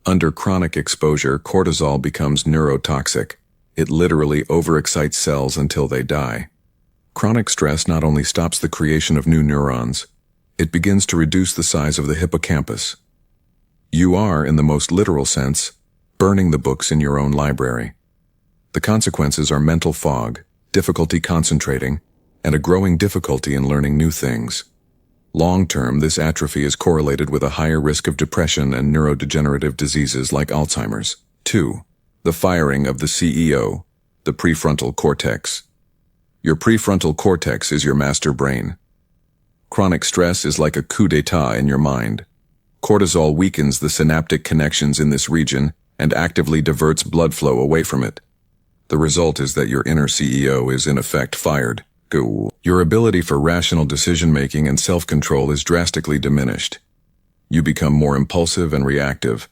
Under chronic exposure, cortisol becomes neurotoxic. It literally overexcites cells until they die. Chronic stress not only stops the creation of new neurons, it begins to reduce the size of the hippocampus. You are, in the most literal sense, burning the books in your own library. The consequences are mental fog, difficulty concentrating, and a growing difficulty in learning new things. Long-term, this atrophy is correlated with a higher risk of depression and neurodegenerative diseases like Alzheimer's. 2. The firing of the CEO, the prefrontal cortex. Your prefrontal cortex is your master brain. Chronic stress is like a coup d'etat in your mind. Cortisol weakens the synaptic connections in this region and actively diverts blood flow away from it. The result is that your inner CEO is in effect fired. Your ability for rational decision-making and self-control is drastically diminished. You become more impulsive and reactive,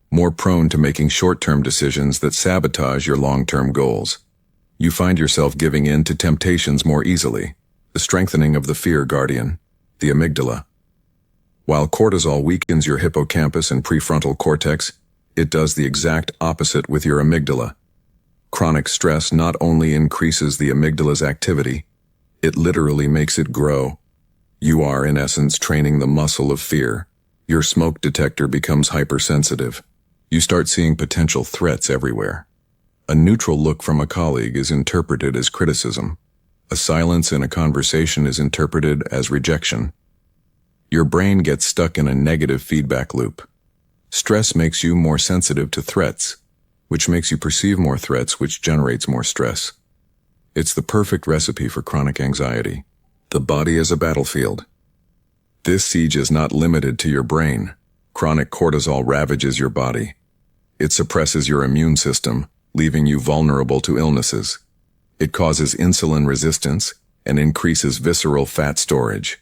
more prone to making short-term decisions that sabotage your long-term goals. You find yourself giving in to temptations more easily, the strengthening of the fear guardian, the amygdala. While cortisol weakens your hippocampus and prefrontal cortex, it does the exact opposite with your amygdala. Chronic stress not only increases the amygdala's activity, it literally makes it grow. You are, in essence, training the muscle of fear. Your smoke detector becomes hypersensitive. You start seeing potential threats everywhere. A neutral look from a colleague is interpreted as criticism. A silence in a conversation is interpreted as rejection. Your brain gets stuck in a negative feedback loop. Stress makes you more sensitive to threats, which makes you perceive more threats, which generates more stress. It's the perfect recipe for chronic anxiety. The body is a battlefield. This siege is not limited to your brain. Chronic cortisol ravages your body. It suppresses your immune system, leaving you vulnerable to illnesses. It causes insulin resistance and increases visceral fat storage.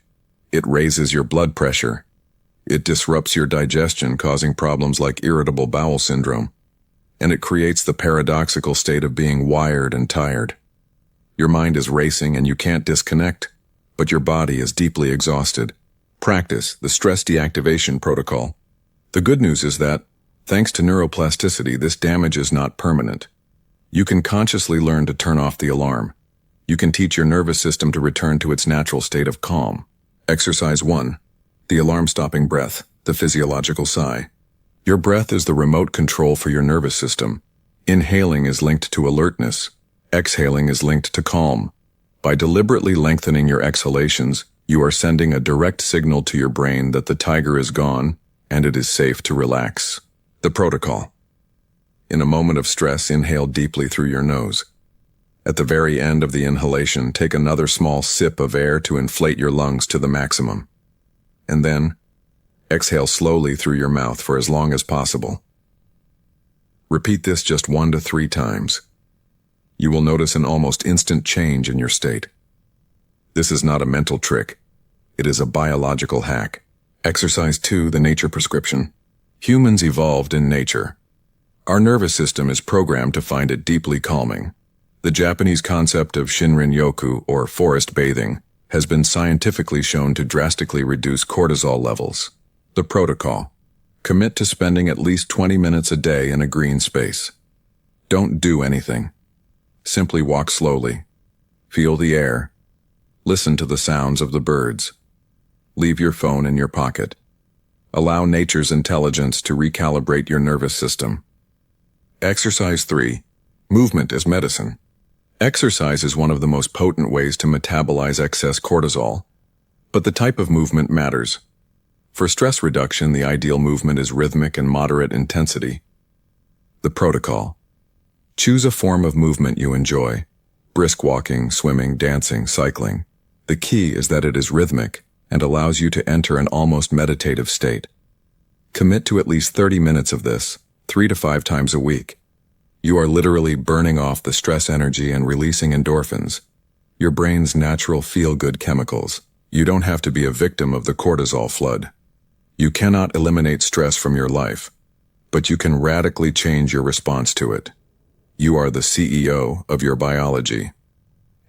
It raises your blood pressure. It disrupts your digestion, causing problems like irritable bowel syndrome. And it creates the paradoxical state of being wired and tired. Your mind is racing and you can't disconnect, but your body is deeply exhausted. Practice the stress deactivation protocol. The good news is that, thanks to neuroplasticity, this damage is not permanent. You can consciously learn to turn off the alarm. You can teach your nervous system to return to its natural state of calm. Exercise 1. The alarm-stopping breath, the physiological sigh. Your breath is the remote control for your nervous system. Inhaling is linked to alertness. Exhaling is linked to calm. By deliberately lengthening your exhalations, you are sending a direct signal to your brain that the tiger is gone and it is safe to relax. The protocol. In a moment of stress, inhale deeply through your nose. At the very end of the inhalation, take another small sip of air to inflate your lungs to the maximum. And then, exhale slowly through your mouth for as long as possible. Repeat this just 1 to 3 times. You will notice an almost instant change in your state. This is not a mental trick. It is a biological hack. Exercise 2, the nature prescription. Humans evolved in nature. Our nervous system is programmed to find it deeply calming. The Japanese concept of Shinrin-yoku, or forest bathing, has been scientifically shown to drastically reduce cortisol levels. The protocol. Commit to spending at least 20 minutes a day in a green space. Don't do anything. Simply walk slowly. Feel the air. Listen to the sounds of the birds. Leave your phone in your pocket. Allow nature's intelligence to recalibrate your nervous system. Exercise 3. Movement as medicine. Exercise is one of the most potent ways to metabolize excess cortisol, but the type of movement matters. For stress reduction, the ideal movement is rhythmic and moderate intensity. The protocol. Choose a form of movement you enjoy. Brisk walking, swimming, dancing, cycling. The key is that it is rhythmic and allows you to enter an almost meditative state. Commit to at least 30 minutes of this, 3 to 5 times a week. You are literally burning off the stress energy and releasing endorphins, your brain's natural feel-good chemicals. You don't have to be a victim of the cortisol flood. You cannot eliminate stress from your life, but you can radically change your response to it. You are the CEO of your biology,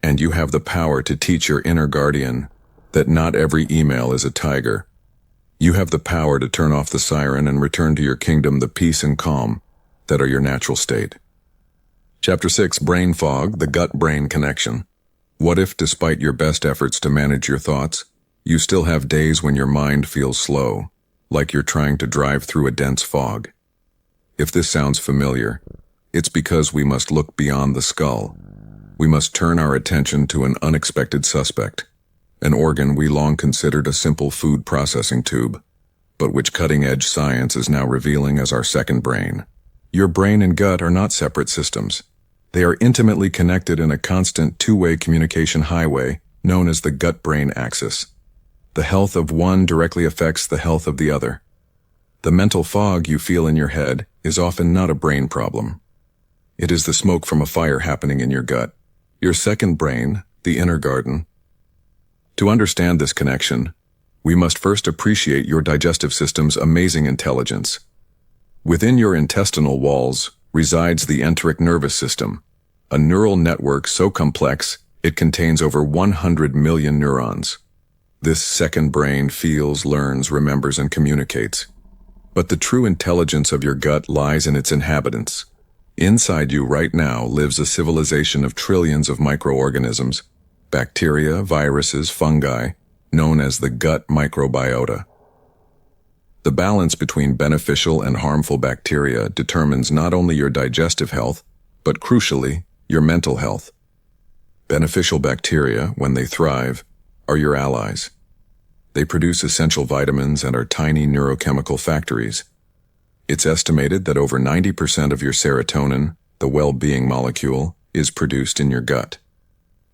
and you have the power to teach your inner guardian that not every email is a tiger. You have the power to turn off the siren and return to your kingdom the peace and calm that are your natural state. Chapter 6, Brain Fog, the Gut-Brain Connection. What if, despite your best efforts to manage your thoughts, you still have days when your mind feels slow, like you're trying to drive through a dense fog? If this sounds familiar, it's because we must look beyond the skull. We must turn our attention to an unexpected suspect, an organ we long considered a simple food processing tube, but which cutting-edge science is now revealing as our second brain. Your brain and gut are not separate systems. They are intimately connected in a constant two-way communication highway known as the gut-brain axis. The health of one directly affects the health of the other. The mental fog you feel in your head is often not a brain problem. It is the smoke from a fire happening in your gut, your second brain, the inner garden. To understand this connection, we must first appreciate your digestive system's amazing intelligence. Within your intestinal walls resides the enteric nervous system, a neural network so complex it contains over 100 million neurons. This second brain feels, learns, remembers, and communicates. But the true intelligence of your gut lies in its inhabitants. Inside you right now lives a civilization of trillions of microorganisms, bacteria, viruses, fungi, known as the gut microbiota. The balance between beneficial and harmful bacteria determines not only your digestive health, but crucially, your mental health. Beneficial bacteria, when they thrive, are your allies. They produce essential vitamins and are tiny neurochemical factories. It's estimated that over 90% of your serotonin, the well-being molecule, is produced in your gut.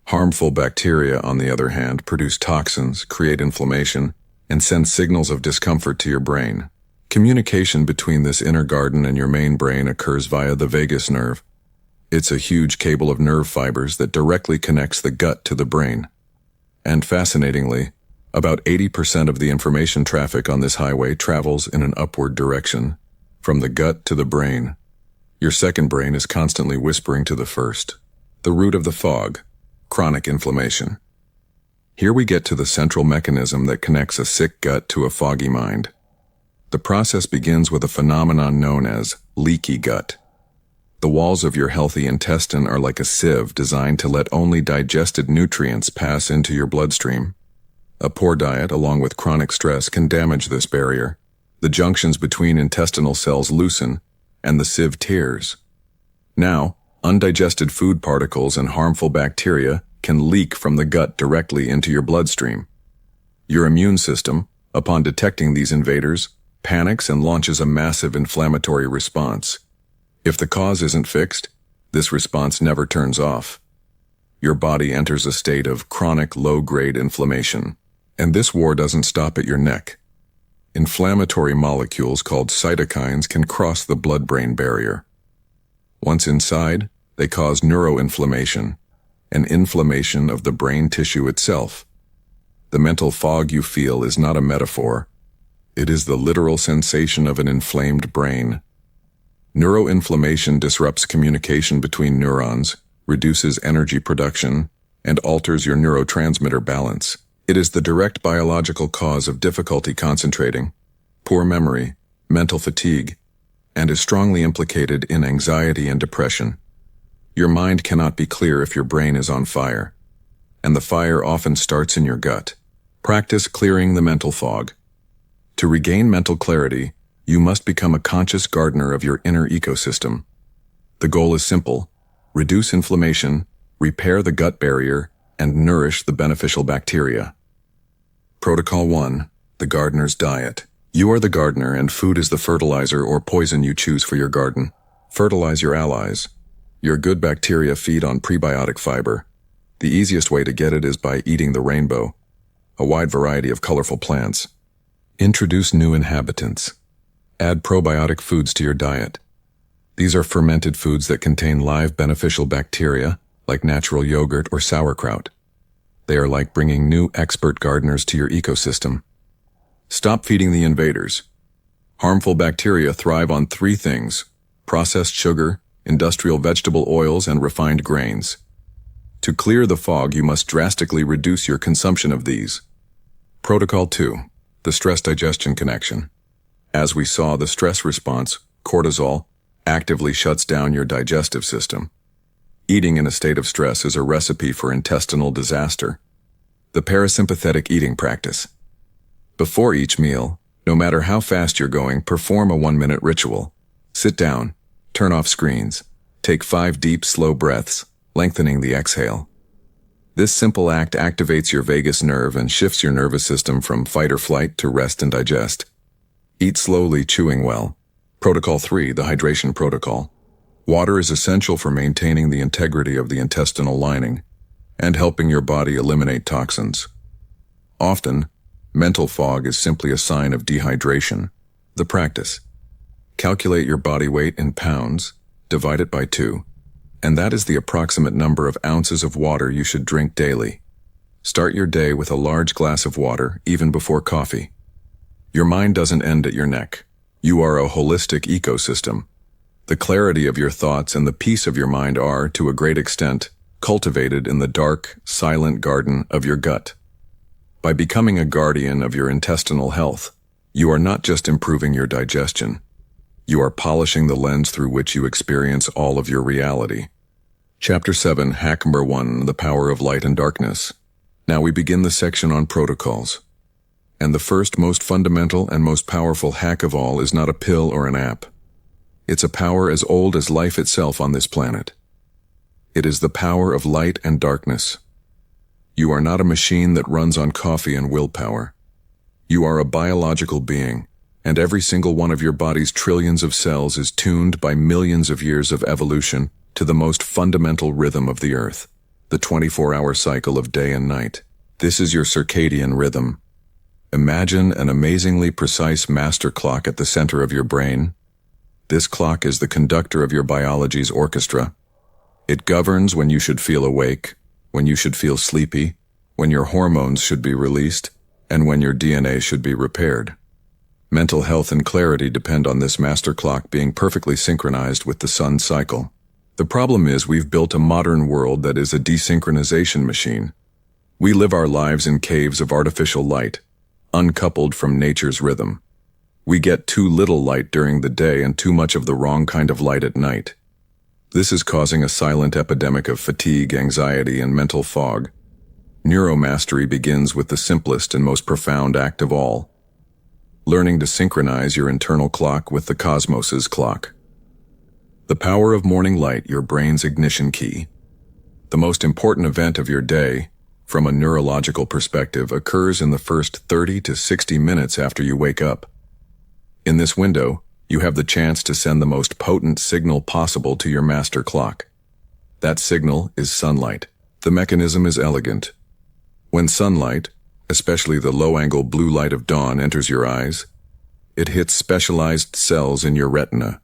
Harmful bacteria, on the other hand, produce toxins, create inflammation, and send signals of discomfort to your brain. Communication between this inner garden and your main brain occurs via the vagus nerve. It's a huge cable of nerve fibers that directly connects the gut to the brain. And fascinatingly, about 80% of the information traffic on this highway travels in an upward direction, from the gut to the brain. Your second brain is constantly whispering to the first. The root of the fog, chronic inflammation. Here we get to the central mechanism that connects a sick gut to a foggy mind. The process begins with a phenomenon known as leaky gut. The walls of your healthy intestine are like a sieve designed to let only digested nutrients pass into your bloodstream. A poor diet, along with chronic stress, can damage this barrier. The junctions between intestinal cells loosen, and the sieve tears. Now, undigested food particles and harmful bacteria can leak from the gut directly into your bloodstream. Your immune system, upon detecting these invaders, panics and launches a massive inflammatory response. If the cause isn't fixed, this response never turns off. Your body enters a state of chronic low-grade inflammation, and this war doesn't stop at your neck. Inflammatory molecules called cytokines can cross the blood-brain barrier. Once inside, they cause neuroinflammation, an inflammation of the brain tissue itself. The mental fog you feel is not a metaphor. It is the literal sensation of an inflamed brain. Neuroinflammation disrupts communication between neurons, reduces energy production, and alters your neurotransmitter balance. It is the direct biological cause of difficulty concentrating, poor memory, mental fatigue, and is strongly implicated in anxiety and depression. Your mind cannot be clear if your brain is on fire, and the fire often starts in your gut. Practice clearing the mental fog. To regain mental clarity, you must become a conscious gardener of your inner ecosystem. The goal is simple: reduce inflammation, repair the gut barrier, and nourish the beneficial bacteria. Protocol 1. The gardener's diet. You are the gardener, and food is the fertilizer or poison you choose for your garden. Fertilize your allies. Your good bacteria feed on prebiotic fiber. The easiest way to get it is by eating the rainbow, a wide variety of colorful plants. Introduce new inhabitants. Add probiotic foods to your diet. These are fermented foods that contain live beneficial bacteria, like natural yogurt or sauerkraut. They are like bringing new expert gardeners to your ecosystem. Stop feeding the invaders. Harmful bacteria thrive on 3 things: processed sugar, industrial vegetable oils, and refined grains. To clear the fog, you must drastically reduce your consumption of these. Protocol 2. The stress-digestion connection. As we saw, the stress response, cortisol, actively shuts down your digestive system. Eating in a state of stress is a recipe for intestinal disaster. The parasympathetic eating practice. Before each meal, no matter how fast you're going, perform a 1-minute ritual. Sit down, turn off screens, take 5 deep, slow breaths, lengthening the exhale. This simple act activates your vagus nerve and shifts your nervous system from fight or flight to rest and digest. Eat slowly, chewing well. Protocol 3, the hydration protocol. Water is essential for maintaining the integrity of the intestinal lining and helping your body eliminate toxins. Often, mental fog is simply a sign of dehydration. The practice. Calculate your body weight in pounds, divide it by 2, and that is the approximate number of ounces of water you should drink daily. Start your day with a large glass of water, even before coffee. Your mind doesn't end at your neck. You are a holistic ecosystem. The clarity of your thoughts and the peace of your mind are, to a great extent, cultivated in the dark, silent garden of your gut. By becoming a guardian of your intestinal health, you are not just improving your digestion. You are polishing the lens through which you experience all of your reality. Chapter 7, Hack Number 1, The Power of Light and Darkness. Now we begin the section on protocols. And the first, most fundamental, and most powerful hack of all is not a pill or an app. It's a power as old as life itself on this planet. It is the power of light and darkness. You are not a machine that runs on coffee and willpower. You are a biological being, and every single one of your body's trillions of cells is tuned by millions of years of evolution to the most fundamental rhythm of the earth, the 24-hour cycle of day and night. This is your circadian rhythm. Imagine an amazingly precise master clock at the center of your brain. This clock is the conductor of your biology's orchestra. It governs when you should feel awake, when you should feel sleepy, when your hormones should be released, and when your DNA should be repaired. Mental health and clarity depend on this master clock being perfectly synchronized with the sun's cycle. The problem is we've built a modern world that is a desynchronization machine. We live our lives in caves of artificial light, uncoupled from nature's rhythm. We get too little light during the day and too much of the wrong kind of light at night. This is causing a silent epidemic of fatigue, anxiety, and mental fog. Neuromastery begins with the simplest and most profound act of all: learning to synchronize your internal clock with the cosmos's clock. The power of morning light, your brain's ignition key. The most important event of your day, from a neurological perspective, occurs in the first 30 to 60 minutes after you wake up. In this window, you have the chance to send the most potent signal possible to your master clock. That signal is sunlight. The mechanism is elegant. When sunlight, especially the low-angle blue light of dawn, enters your eyes, it hits specialized cells in your retina.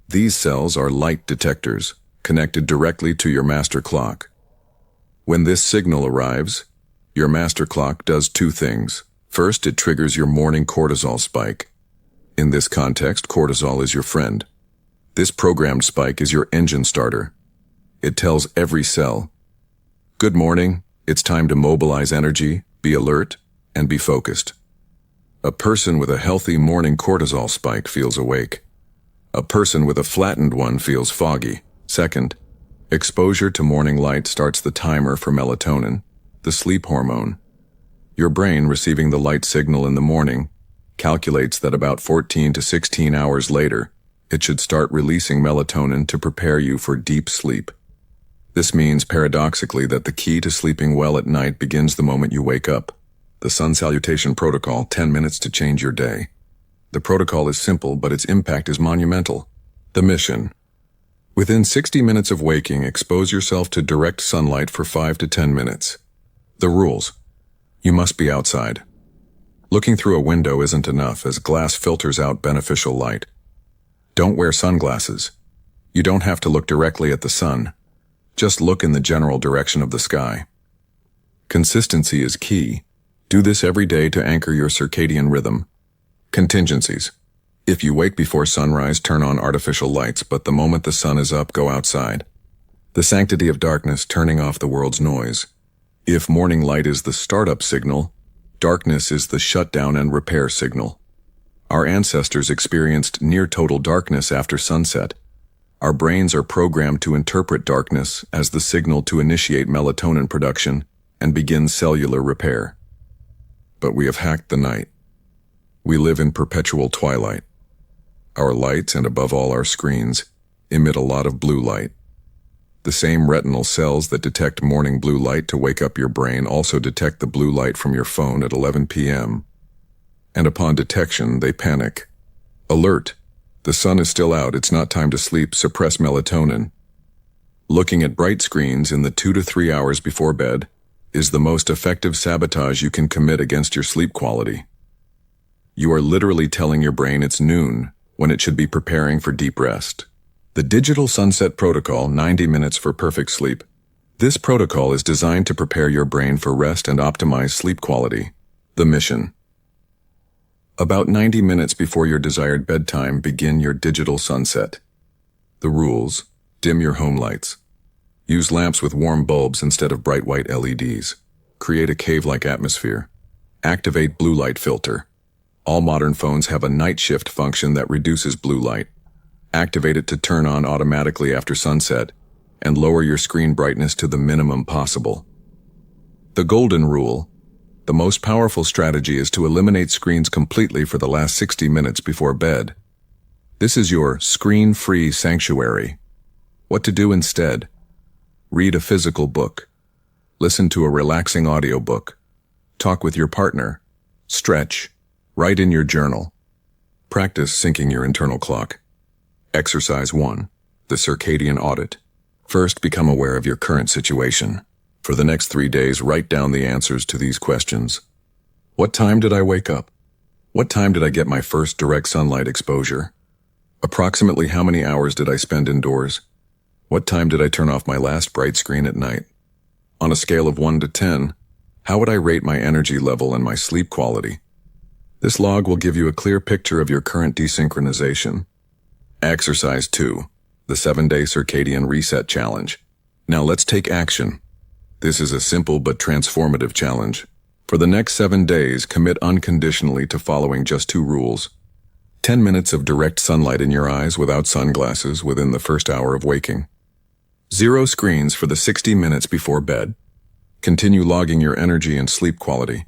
These cells are light detectors, connected directly to your master clock. When this signal arrives, your master clock does two things. First, it triggers your morning cortisol spike. In this context, cortisol is your friend. This programmed spike is your engine starter. It tells every cell, "Good morning, it's time to mobilize energy, be alert, and be focused." A person with a healthy morning cortisol spike feels awake. A person with a flattened one feels foggy. Second, exposure to morning light starts the timer for melatonin, the sleep hormone. Your brain, receiving the light signal in the morning, calculates that about 14 to 16 hours later, it should start releasing melatonin to prepare you for deep sleep. This means, paradoxically, that the key to sleeping well at night begins the moment you wake up. The Sun Salutation Protocol, 10 minutes to change your day. The protocol is simple, but its impact is monumental. The mission: within 60 minutes of waking, expose yourself to direct sunlight for 5 to 10 minutes. The rules: you must be outside. Looking through a window isn't enough, as glass filters out beneficial light. Don't wear sunglasses. You don't have to look directly at the sun. Just look in the general direction of the sky. Consistency is key. Do this every day to anchor your circadian rhythm. Contingencies: if you wake before sunrise, turn on artificial lights, but the moment the sun is up, go outside. The sanctity of darkness, turning off the world's noise. If morning light is the startup signal, darkness is the shutdown and repair signal. Our ancestors experienced near-total darkness after sunset. Our brains are programmed to interpret darkness as the signal to initiate melatonin production and begin cellular repair. But we have hacked the night. We live in perpetual twilight. Our lights, and above all our screens, emit a lot of blue light. The same retinal cells that detect morning blue light to wake up your brain also detect the blue light from your phone at 11 p.m. And upon detection, they panic. Alert! The sun is still out, it's not time to sleep, suppress melatonin. Looking at bright screens in the 2 to 3 hours before bed is the most effective sabotage you can commit against your sleep quality. You are literally telling your brain it's noon when it should be preparing for deep rest. The Digital Sunset Protocol, 90 minutes for perfect sleep. This protocol is designed to prepare your brain for rest and optimize sleep quality. The mission: about 90 minutes before your desired bedtime, begin your digital sunset. The rules: dim your home lights. Use lamps with warm bulbs instead of bright white LEDs. Create a cave-like atmosphere. Activate blue light filter. All modern phones have a night shift function that reduces blue light. Activate it to turn on automatically after sunset, and lower your screen brightness to the minimum possible. The golden rule: the most powerful strategy is to eliminate screens completely for the last 60 minutes before bed. This is your screen-free sanctuary. What to do instead? Read a physical book. Listen to a relaxing audiobook. Talk with your partner. Stretch. Write in your journal. Practice syncing your internal clock. Exercise 1. The circadian audit. First, become aware of your current situation. For the next 3 days, write down the answers to these questions. What time did I wake up? What time did I get my first direct sunlight exposure? Approximately how many hours did I spend indoors? What time did I turn off my last bright screen at night? On a scale of 1 to 10, how would I rate my energy level and my sleep quality? This log will give you a clear picture of your current desynchronization. Exercise 2. The 7-day circadian reset challenge. Now let's take action. This is a simple but transformative challenge. For the next 7 days, commit unconditionally to following just 2 rules. 10 minutes of direct sunlight in your eyes without sunglasses within the first hour of waking. 0 screens for the 60 minutes before bed. Continue logging your energy and sleep quality.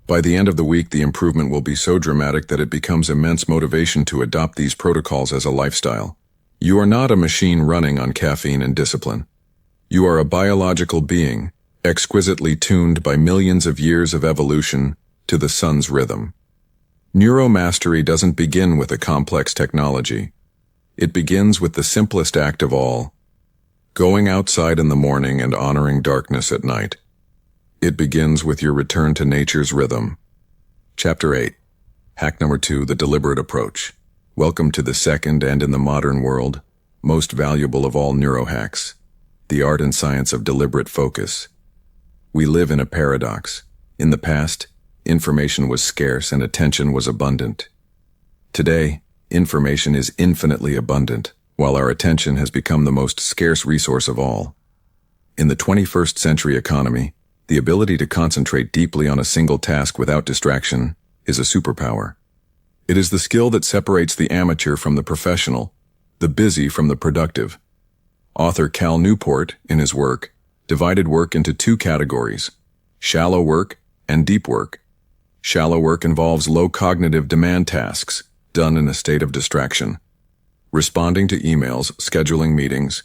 By the end of the week, the improvement will be so dramatic that it becomes immense motivation to adopt these protocols as a lifestyle. You are not a machine running on caffeine and discipline. You are a biological being, exquisitely tuned by millions of years of evolution to the sun's rhythm. Neuromastery doesn't begin with a complex technology. It begins with the simplest act of all, going outside in the morning and honoring darkness at night. It begins with your return to nature's rhythm. Chapter 8. Hack number 2, the deliberate approach. Welcome to the second and, in the modern world, most valuable of all neurohacks, the art and science of deliberate focus. We live in a paradox. In the past, information was scarce and attention was abundant. Today, information is infinitely abundant, while our attention has become the most scarce resource of all. In the 21st century economy, the ability to concentrate deeply on a single task without distraction is a superpower. It is the skill that separates the amateur from the professional, the busy from the productive. Author Cal Newport, in his work, divided work into two categories: shallow work and deep work. Shallow work involves low cognitive demand tasks, done in a state of distraction. Responding to emails, scheduling meetings.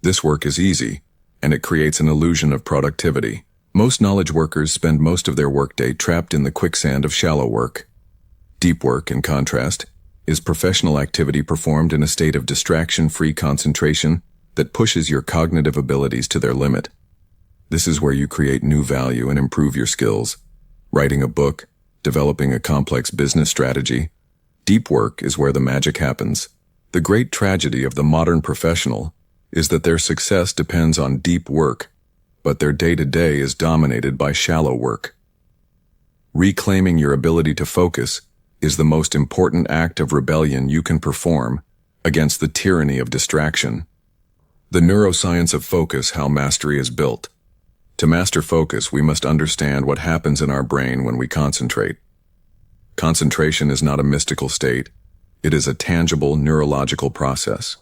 This work is easy, and it creates an illusion of productivity. Most knowledge workers spend most of their workday trapped in the quicksand of shallow work. Deep work, in contrast, is professional activity performed in a state of distraction-free concentration that pushes your cognitive abilities to their limit. This is where you create new value and improve your skills. Writing a book, developing a complex business strategy. Deep work is where the magic happens. The great tragedy of the modern professional is that their success depends on deep work, but their day-to-day is dominated by shallow work. Reclaiming your ability to focus is the most important act of rebellion you can perform against the tyranny of distraction. The neuroscience of focus, how mastery is built. To master focus, we must understand what happens in our brain when we concentrate. Concentration is not a mystical state. It is a tangible neurological process.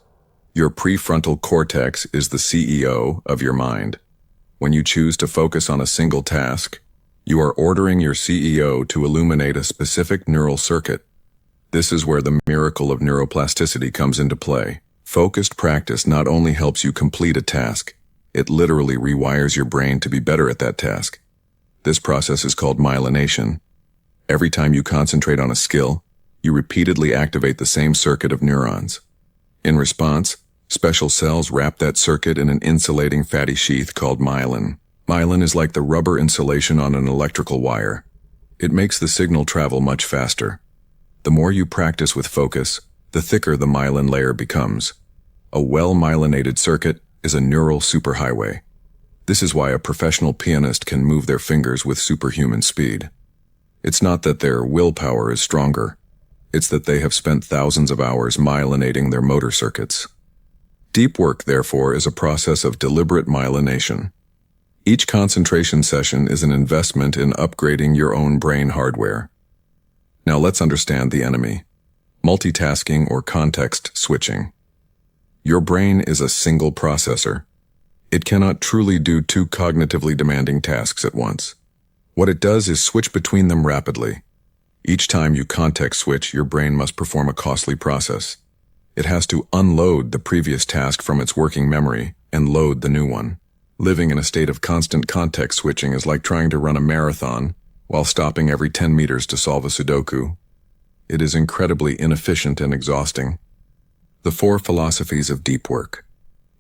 Your prefrontal cortex is the CEO of your mind. When you choose to focus on a single task, you are ordering your CEO to illuminate a specific neural circuit. This is where the miracle of neuroplasticity comes into play. Focused practice not only helps you complete a task, it literally rewires your brain to be better at that task. This process is called myelination. Every time you concentrate on a skill, you repeatedly activate the same circuit of neurons. In response, special cells wrap that circuit in an insulating fatty sheath called myelin. Myelin is like the rubber insulation on an electrical wire. It makes the signal travel much faster. The more you practice with focus, the thicker the myelin layer becomes. A well-myelinated circuit is a neural superhighway. This is why a professional pianist can move their fingers with superhuman speed. It's not that their willpower is stronger. It's that they have spent thousands of hours myelinating their motor circuits. Deep work, therefore, is a process of deliberate myelination. Each concentration session is an investment in upgrading your own brain hardware. Now let's understand the enemy: multitasking or context switching. Your brain is a single processor. It cannot truly do two cognitively demanding tasks at once. What it does is switch between them rapidly. Each time you context switch, your brain must perform a costly process. It has to unload the previous task from its working memory and load the new one. Living in a state of constant context switching is like trying to run a marathon while stopping every 10 meters to solve a Sudoku. It is incredibly inefficient and exhausting. The 4 philosophies of deep work.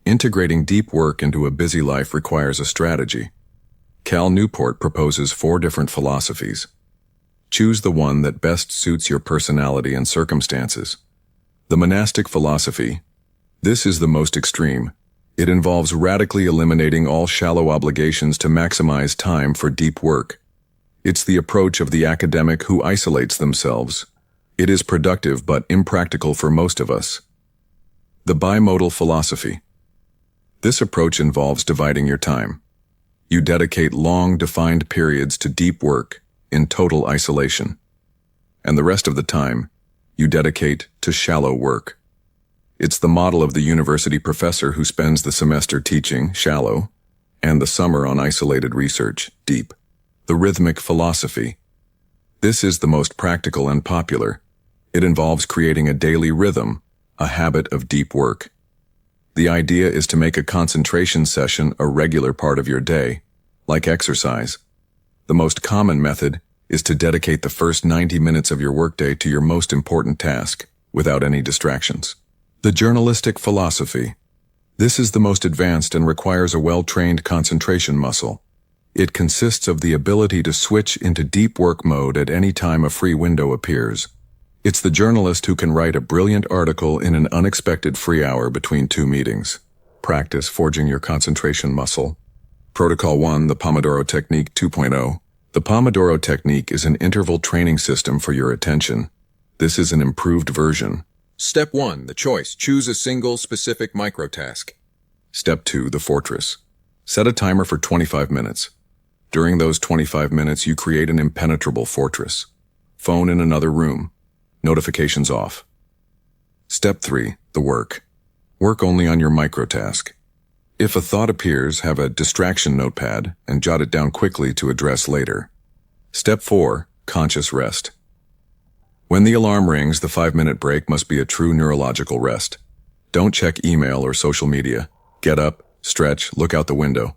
Integrating deep work into a busy life requires a strategy. Cal Newport proposes 4 different philosophies. Choose the one that best suits your personality and circumstances. The monastic philosophy. This is the most extreme. It involves radically eliminating all shallow obligations to maximize time for deep work. It's the approach of the academic who isolates themselves. It is productive but impractical for most of us. The bimodal philosophy. This approach involves dividing your time. You dedicate long, defined periods to deep work in total isolation. And the rest of the time, you dedicate to shallow work. It's the model of the university professor who spends the semester teaching, shallow, and the summer on isolated research, deep. The rhythmic philosophy. This is the most practical and popular. It involves creating a daily rhythm, a habit of deep work. The idea is to make a concentration session a regular part of your day, like exercise. The most common method is to dedicate the first 90 minutes of your workday to your most important task, without any distractions. The journalistic philosophy. This is the most advanced and requires a well-trained concentration muscle. It consists of the ability to switch into deep work mode at any time a free window appears. It's the journalist who can write a brilliant article in an unexpected free hour between two meetings. Practice forging your concentration muscle. Protocol 1, the Pomodoro Technique 2.0. The Pomodoro Technique is an interval training system for your attention. This is an improved version. Step 1, the choice. Choose a single, specific microtask. Step 2, the fortress. Set a timer for 25 minutes. During those 25 minutes, you create an impenetrable fortress. Phone in another room. Notifications off. Step 3, the work. Work only on your microtask. If a thought appears, have a distraction notepad and jot it down quickly to address later. Step 4, conscious rest. When the alarm rings, the 5-minute break must be a true neurological rest. Don't check email or social media. Get up, stretch, look out the window.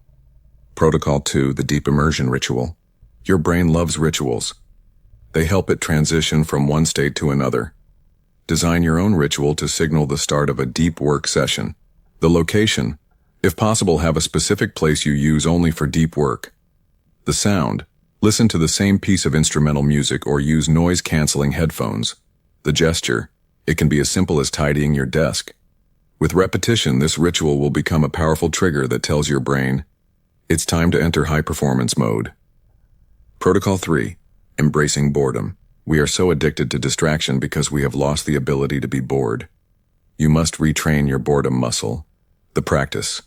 Protocol 2, the deep immersion ritual. Your brain loves rituals. They help it transition from one state to another. Design your own ritual to signal the start of a deep work session. The location. If possible, have a specific place you use only for deep work. The sound. Listen to the same piece of instrumental music or use noise-canceling headphones. The gesture. It can be as simple as tidying your desk. With repetition, this ritual will become a powerful trigger that tells your brain, it's time to enter high-performance mode. Protocol 3. Embracing boredom. We are so addicted to distraction because we have lost the ability to be bored. You must retrain your boredom muscle. The practice.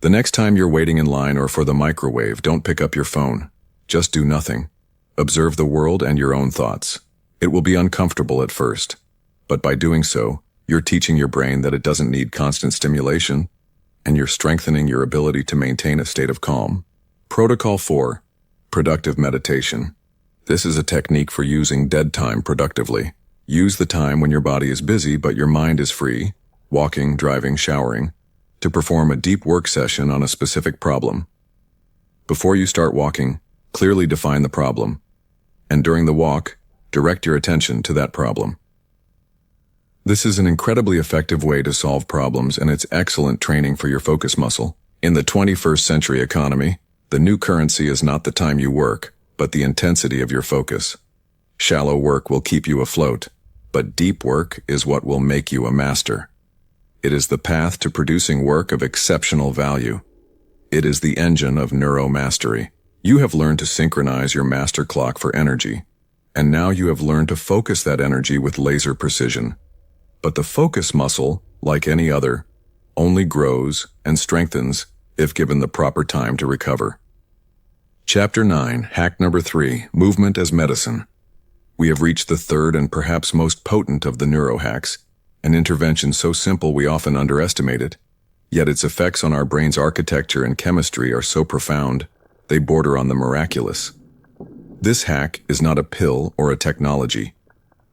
The next time you're waiting in line or for the microwave, don't pick up your phone. Just do nothing. Observe the world and your own thoughts. It will be uncomfortable at first, but by doing so, you're teaching your brain that it doesn't need constant stimulation, and you're strengthening your ability to maintain a state of calm. Protocol 4. Productive meditation. This is a technique for using dead time productively. Use the time when your body is busy but your mind is free, walking, driving, showering, to perform a deep work session on a specific problem. Before you start walking, clearly define the problem, and during the walk, direct your attention to that problem. This is an incredibly effective way to solve problems, and it's excellent training for your focus muscle. In the 21st century economy, the new currency is not the time you work, but the intensity of your focus. Shallow work will keep you afloat, but deep work is what will make you a master. It is the path to producing work of exceptional value. It is the engine of neuromastery. You have learned to synchronize your master clock for energy, and now you have learned to focus that energy with laser precision. But the focus muscle, like any other, only grows and strengthens if given the proper time to recover. Chapter 9, Hack Number 3, Movement as Medicine. We have reached the third and perhaps most potent of the neurohacks, an intervention so simple we often underestimate it, yet its effects on our brain's architecture and chemistry are so profound, they border on the miraculous. This hack is not a pill or a technology.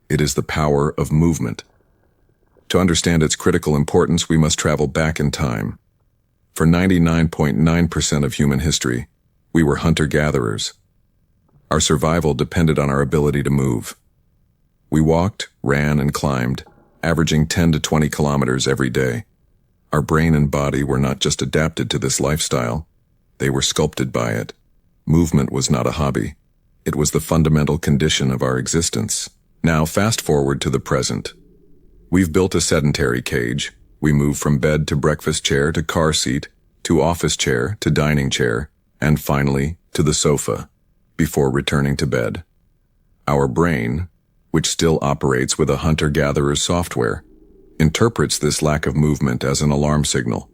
It is the power of movement. To understand its critical importance, we must travel back in time. For 99.9% of human history, we were hunter-gatherers. Our survival depended on our ability to move. We walked, ran, and climbed, averaging 10 to 20 kilometers every day. Our brain and body were not just adapted to this lifestyle, they were sculpted by it. Movement was not a hobby. It was the fundamental condition of our existence. Now fast forward to the present. We've built a sedentary cage. We move from bed to breakfast chair to car seat, to office chair to dining chair, and finally to the sofa, before returning to bed. Our brain, which still operates with a hunter-gatherer's software, interprets this lack of movement as an alarm signal.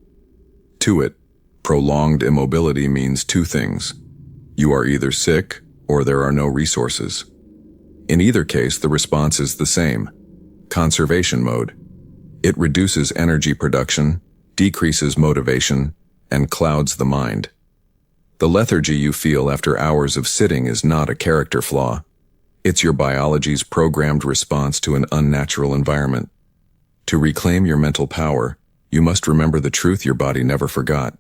To it, prolonged immobility means two things. You are either sick or there are no resources. In either case, the response is the same. Conservation mode. It reduces energy production, decreases motivation, and clouds the mind. The lethargy you feel after hours of sitting is not a character flaw. It's your biology's programmed response to an unnatural environment. To reclaim your mental power, you must remember the truth your body never forgot.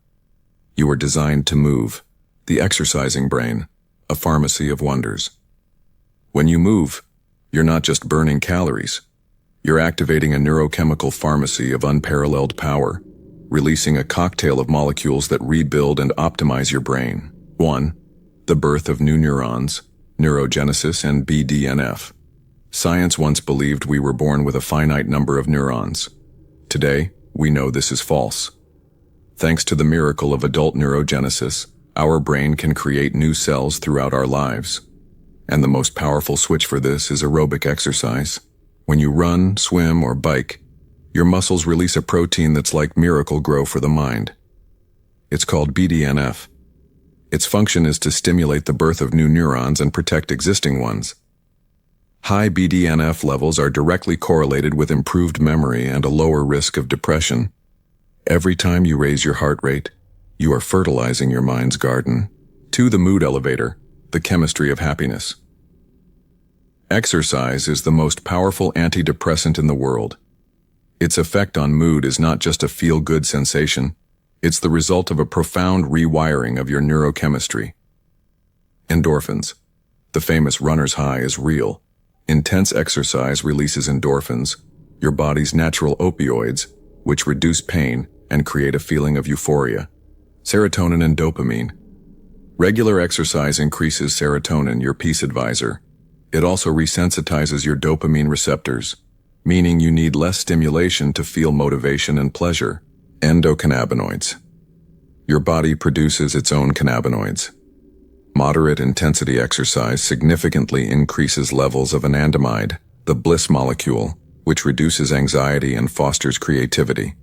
You were designed to move. The exercising brain, a pharmacy of wonders. When you move, you're not just burning calories. You're activating a neurochemical pharmacy of unparalleled power, releasing a cocktail of molecules that rebuild and optimize your brain. 1. The birth of new neurons, neurogenesis and BDNF. Science once believed we were born with a finite number of neurons. Today, we know this is false. Thanks to the miracle of adult neurogenesis, our brain can create new cells throughout our lives. And the most powerful switch for this is aerobic exercise. When you run, swim, or bike, your muscles release a protein that's like Miracle-Gro for the mind. It's called BDNF. Its function is to stimulate the birth of new neurons and protect existing ones. High BDNF levels are directly correlated with improved memory and a lower risk of depression. Every time you raise your heart rate, you are fertilizing your mind's garden. 2. The mood elevator, the chemistry of happiness. Exercise is the most powerful antidepressant in the world. Its effect on mood is not just a feel-good sensation, it's the result of a profound rewiring of your neurochemistry. Endorphins. The famous runner's high is real. Intense exercise releases endorphins, your body's natural opioids, which reduce pain and create a feeling of euphoria. Serotonin and dopamine. Regular exercise increases serotonin, your peace advisor. It also resensitizes your dopamine receptors, meaning you need less stimulation to feel motivation and pleasure. Endocannabinoids. Your body produces its own cannabinoids. Moderate intensity exercise significantly increases levels of anandamide, the bliss molecule, which reduces anxiety and fosters creativity.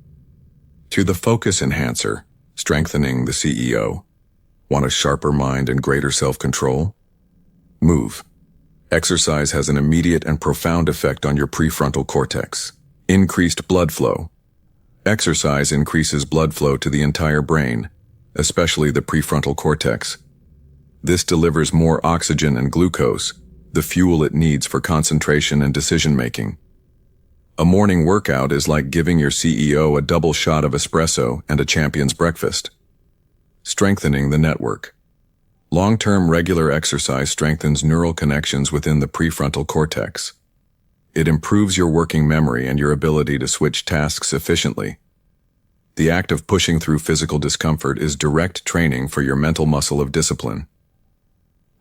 To the focus enhancer, strengthening the CEO. Want a sharper mind and greater self-control? Move. Exercise has an immediate and profound effect on your prefrontal cortex. Increased blood flow. Exercise increases blood flow to the entire brain, especially the prefrontal cortex. This delivers more oxygen and glucose, the fuel it needs for concentration and decision-making. A morning workout is like giving your CEO a double shot of espresso and a champion's breakfast. Strengthening the network. Long-term regular exercise strengthens neural connections within the prefrontal cortex. It improves your working memory and your ability to switch tasks efficiently. The act of pushing through physical discomfort is direct training for your mental muscle of discipline.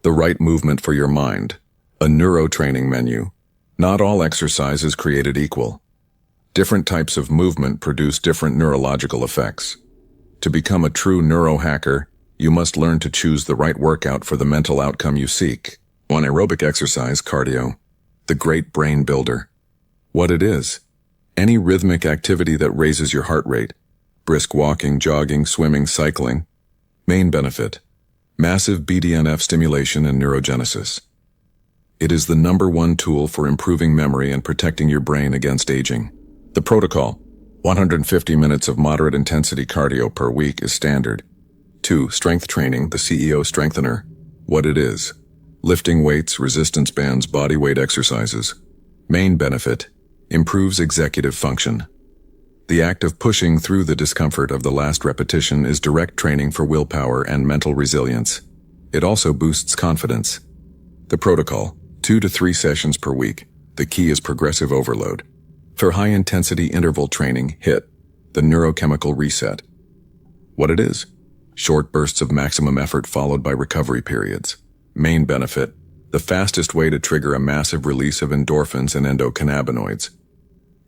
The right movement for your mind. A neurotraining menu. Not all exercise is created equal. Different types of movement produce different neurological effects. To become a true neurohacker, you must learn to choose the right workout for the mental outcome you seek. 1. Aerobic exercise, cardio. The great brain builder. What it is? Any rhythmic activity that raises your heart rate. Brisk walking, jogging, swimming, cycling. Main benefit. Massive BDNF stimulation and neurogenesis. It is the #1 tool for improving memory and protecting your brain against aging. The protocol. 150 minutes of moderate intensity cardio per week is standard. 2. Strength training, the CEO strengthener. What it is? Lifting weights, resistance bands, body weight exercises. Main benefit. Improves executive function. The act of pushing through the discomfort of the last repetition is direct training for willpower and mental resilience. It also boosts confidence. The protocol. 2 to 3 sessions per week. The key is progressive overload. For high-intensity interval training, HIIT, the neurochemical reset. What it is? Short bursts of maximum effort followed by recovery periods. Main benefit. The fastest way to trigger a massive release of endorphins and endocannabinoids.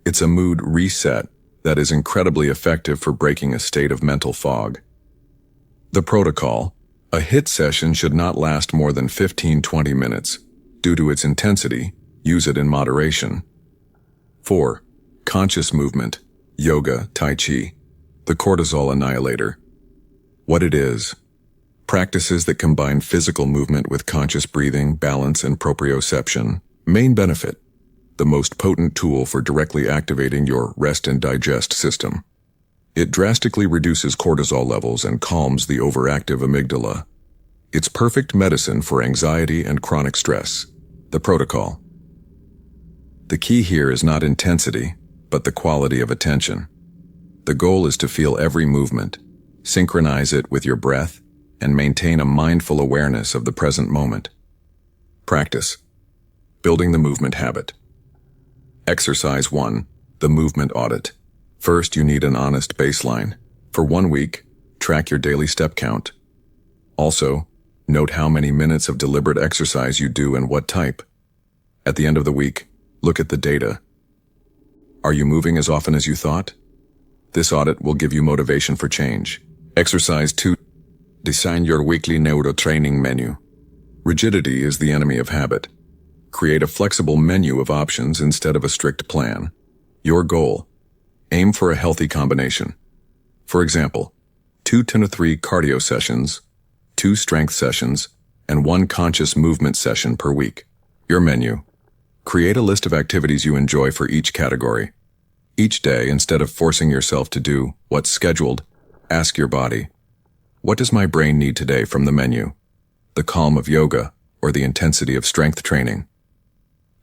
It's a mood reset that is incredibly effective for breaking a state of mental fog. The protocol. A HIIT session should not last more than 15-20 minutes. Due to its intensity, use it in moderation. 4. Conscious movement, yoga, tai chi, the cortisol annihilator. What it is? Practices that combine physical movement with conscious breathing, balance, and proprioception. Main benefit. The most potent tool for directly activating your rest and digest system. It drastically reduces cortisol levels and calms the overactive amygdala. It's perfect medicine for anxiety and chronic stress. The protocol. The key here is not intensity, but the quality of attention. The goal is to feel every movement, synchronize it with your breath, and maintain a mindful awareness of the present moment. Practice. Building the movement habit. Exercise 1. The movement audit. First, you need an honest baseline. For 1 week, track your daily step count. Also, note how many minutes of deliberate exercise you do and what type. At the end of the week, look at the data. Are you moving as often as you thought? This audit will give you motivation for change. Exercise 2. Design your weekly neurotraining menu. Rigidity is the enemy of habit. Create a flexible menu of options instead of a strict plan. Your goal: aim for a healthy combination. For example, 2 to 3 cardio sessions, 2 strength sessions, and 1 conscious movement session per week. Your menu: create a list of activities you enjoy for each category. Each day, instead of forcing yourself to do what's scheduled, ask your body, what does my brain need today from the menu? The calm of yoga or the intensity of strength training?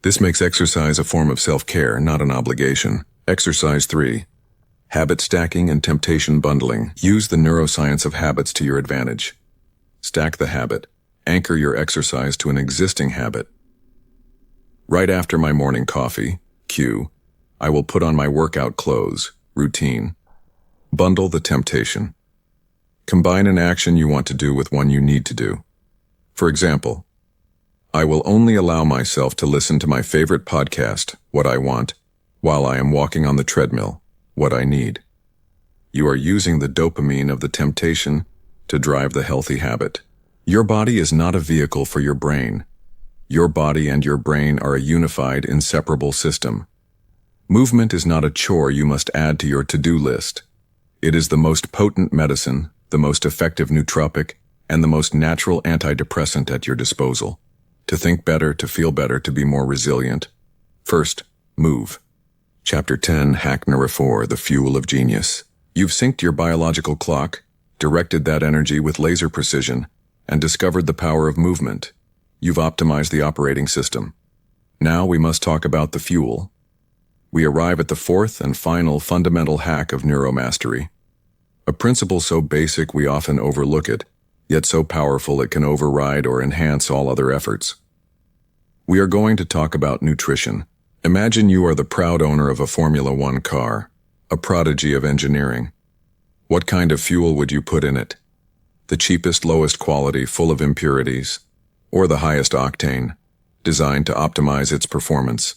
This makes exercise a form of self-care, not an obligation. Exercise 3. Habit stacking and temptation bundling. Use the neuroscience of habits to your advantage. Stack the habit. Anchor your exercise to an existing habit. Right after my morning coffee, cue, I will put on my workout clothes, routine. Bundle the temptation. Combine an action you want to do with one you need to do. For example, I will only allow myself to listen to my favorite podcast, What I Want, while I am walking on the treadmill, What I Need. You are using the dopamine of the temptation to drive the healthy habit. Your body is not a vehicle for your brain. Your body and your brain are a unified, inseparable system. Movement is not a chore you must add to your to-do list. It is the most potent medicine, the most effective nootropic, and the most natural antidepressant at your disposal. To think better, to feel better, to be more resilient. First, move. Chapter 10, Hack Number 4, The Fuel of Genius. You've synced your biological clock, directed that energy with laser precision, and discovered the power of movement. You've optimized the operating system. Now we must talk about the fuel. We arrive at the fourth and final fundamental hack of neuromastery. A principle so basic we often overlook it, yet so powerful it can override or enhance all other efforts. We are going to talk about nutrition. Imagine you are the proud owner of a Formula One car, a prodigy of engineering. What kind of fuel would you put in it? The cheapest, lowest quality, full of impurities, or the highest octane, designed to optimize its performance?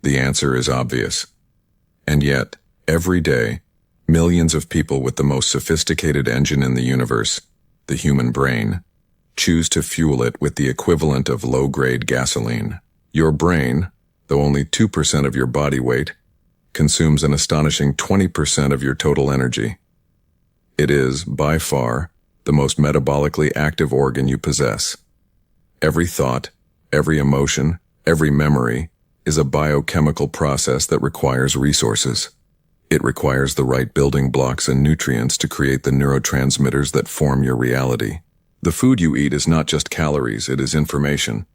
The answer is obvious. And yet, every day, millions of people with the most sophisticated engine in the universe, the human brain, choose to fuel it with the equivalent of low-grade gasoline. Your brain, though only 2% of your body weight, consumes an astonishing 20% of your total energy. It is, by far, the most metabolically active organ you possess. Every thought, every emotion, every memory is a biochemical process that requires resources. It requires the right building blocks and nutrients to create the neurotransmitters that form your reality. The food you eat is not just calories, it is information.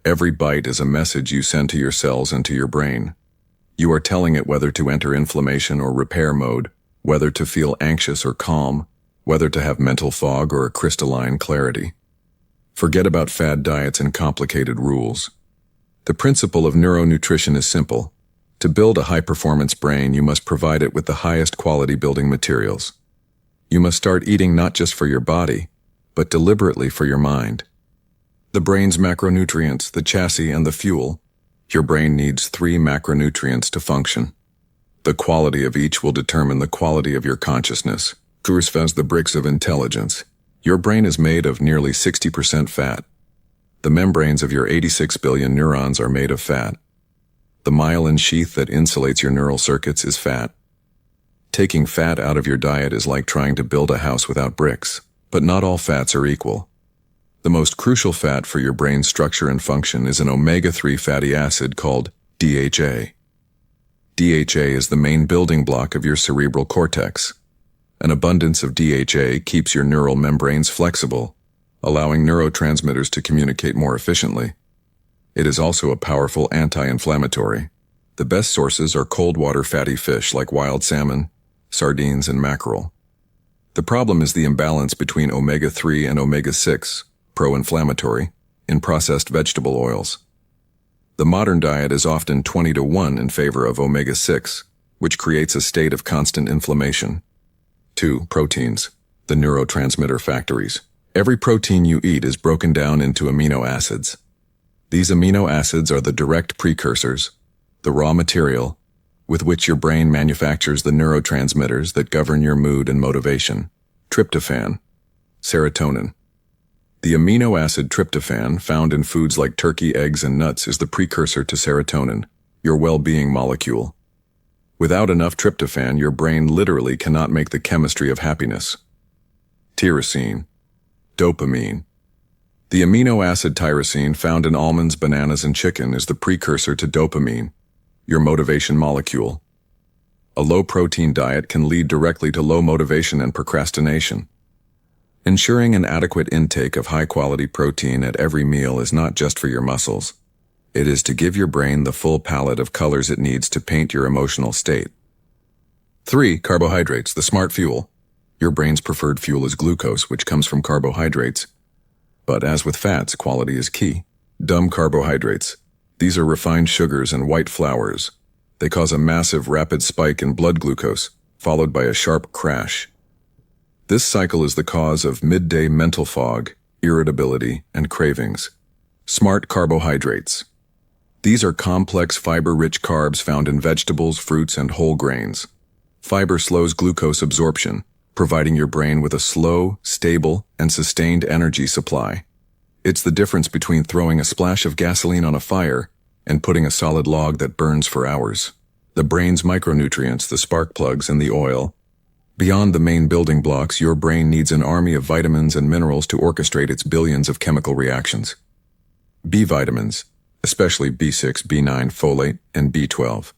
Every bite is a message you send to your cells and to your brain. You are telling it whether to enter inflammation or repair mode, whether to feel anxious or calm, whether to have mental fog or a crystalline clarity. Forget about fad diets and complicated rules. The principle of neuronutrition is simple. To build a high-performance brain, you must provide it with the highest quality building materials. You must start eating not just for your body, but deliberately for your mind. The brain's macronutrients, the chassis and the fuel. Your brain needs 3 macronutrients to function. The quality of each will determine the quality of your consciousness. Kurzweil's the bricks of intelligence. Your brain is made of nearly 60% fat. The membranes of your 86 billion neurons are made of fat. The myelin sheath that insulates your neural circuits is fat. Taking fat out of your diet is like trying to build a house without bricks, but not all fats are equal. The most crucial fat for your brain's structure and function is an omega-3 fatty acid called DHA. DHA is the main building block of your cerebral cortex. An abundance of DHA keeps your neural membranes flexible, allowing neurotransmitters to communicate more efficiently. It is also a powerful anti-inflammatory. The best sources are cold water fatty fish like wild salmon, sardines, and mackerel. The problem is the imbalance between omega-3 and omega-6, pro-inflammatory, in processed vegetable oils. The modern diet is often 20-1 in favor of omega-6, which creates a state of constant inflammation. 2. Proteins, the neurotransmitter factories. Every protein you eat is broken down into amino acids. These amino acids are the direct precursors, the raw material, with which your brain manufactures the neurotransmitters that govern your mood and motivation. Tryptophan, serotonin. The amino acid tryptophan, found in foods like turkey, eggs, and nuts, is the precursor to serotonin, your well-being molecule. Without enough tryptophan, your brain literally cannot make the chemistry of happiness. Tyrosine, dopamine. The amino acid tyrosine, found in almonds, bananas, and chicken, is the precursor to dopamine, your motivation molecule. A low-protein diet can lead directly to low motivation and procrastination. Ensuring an adequate intake of high-quality protein at every meal is not just for your muscles. It is to give your brain the full palette of colors it needs to paint your emotional state. 3. Carbohydrates, the smart fuel. Your brain's preferred fuel is glucose, which comes from carbohydrates. But as with fats, quality is key. Dumb carbohydrates. These are refined sugars and white flours. They cause a massive, rapid spike in blood glucose, followed by a sharp crash. This cycle is the cause of midday mental fog, irritability, and cravings. Smart carbohydrates. These are complex fiber-rich carbs found in vegetables, fruits, and whole grains. Fiber slows glucose absorption, providing your brain with a slow, stable, and sustained energy supply. It's the difference between throwing a splash of gasoline on a fire and putting a solid log that burns for hours. The brain's micronutrients, the spark plugs, and the oil. Beyond the main building blocks, your brain needs an army of vitamins and minerals to orchestrate its billions of chemical reactions. B vitamins, especially B6, B9, folate, and B12.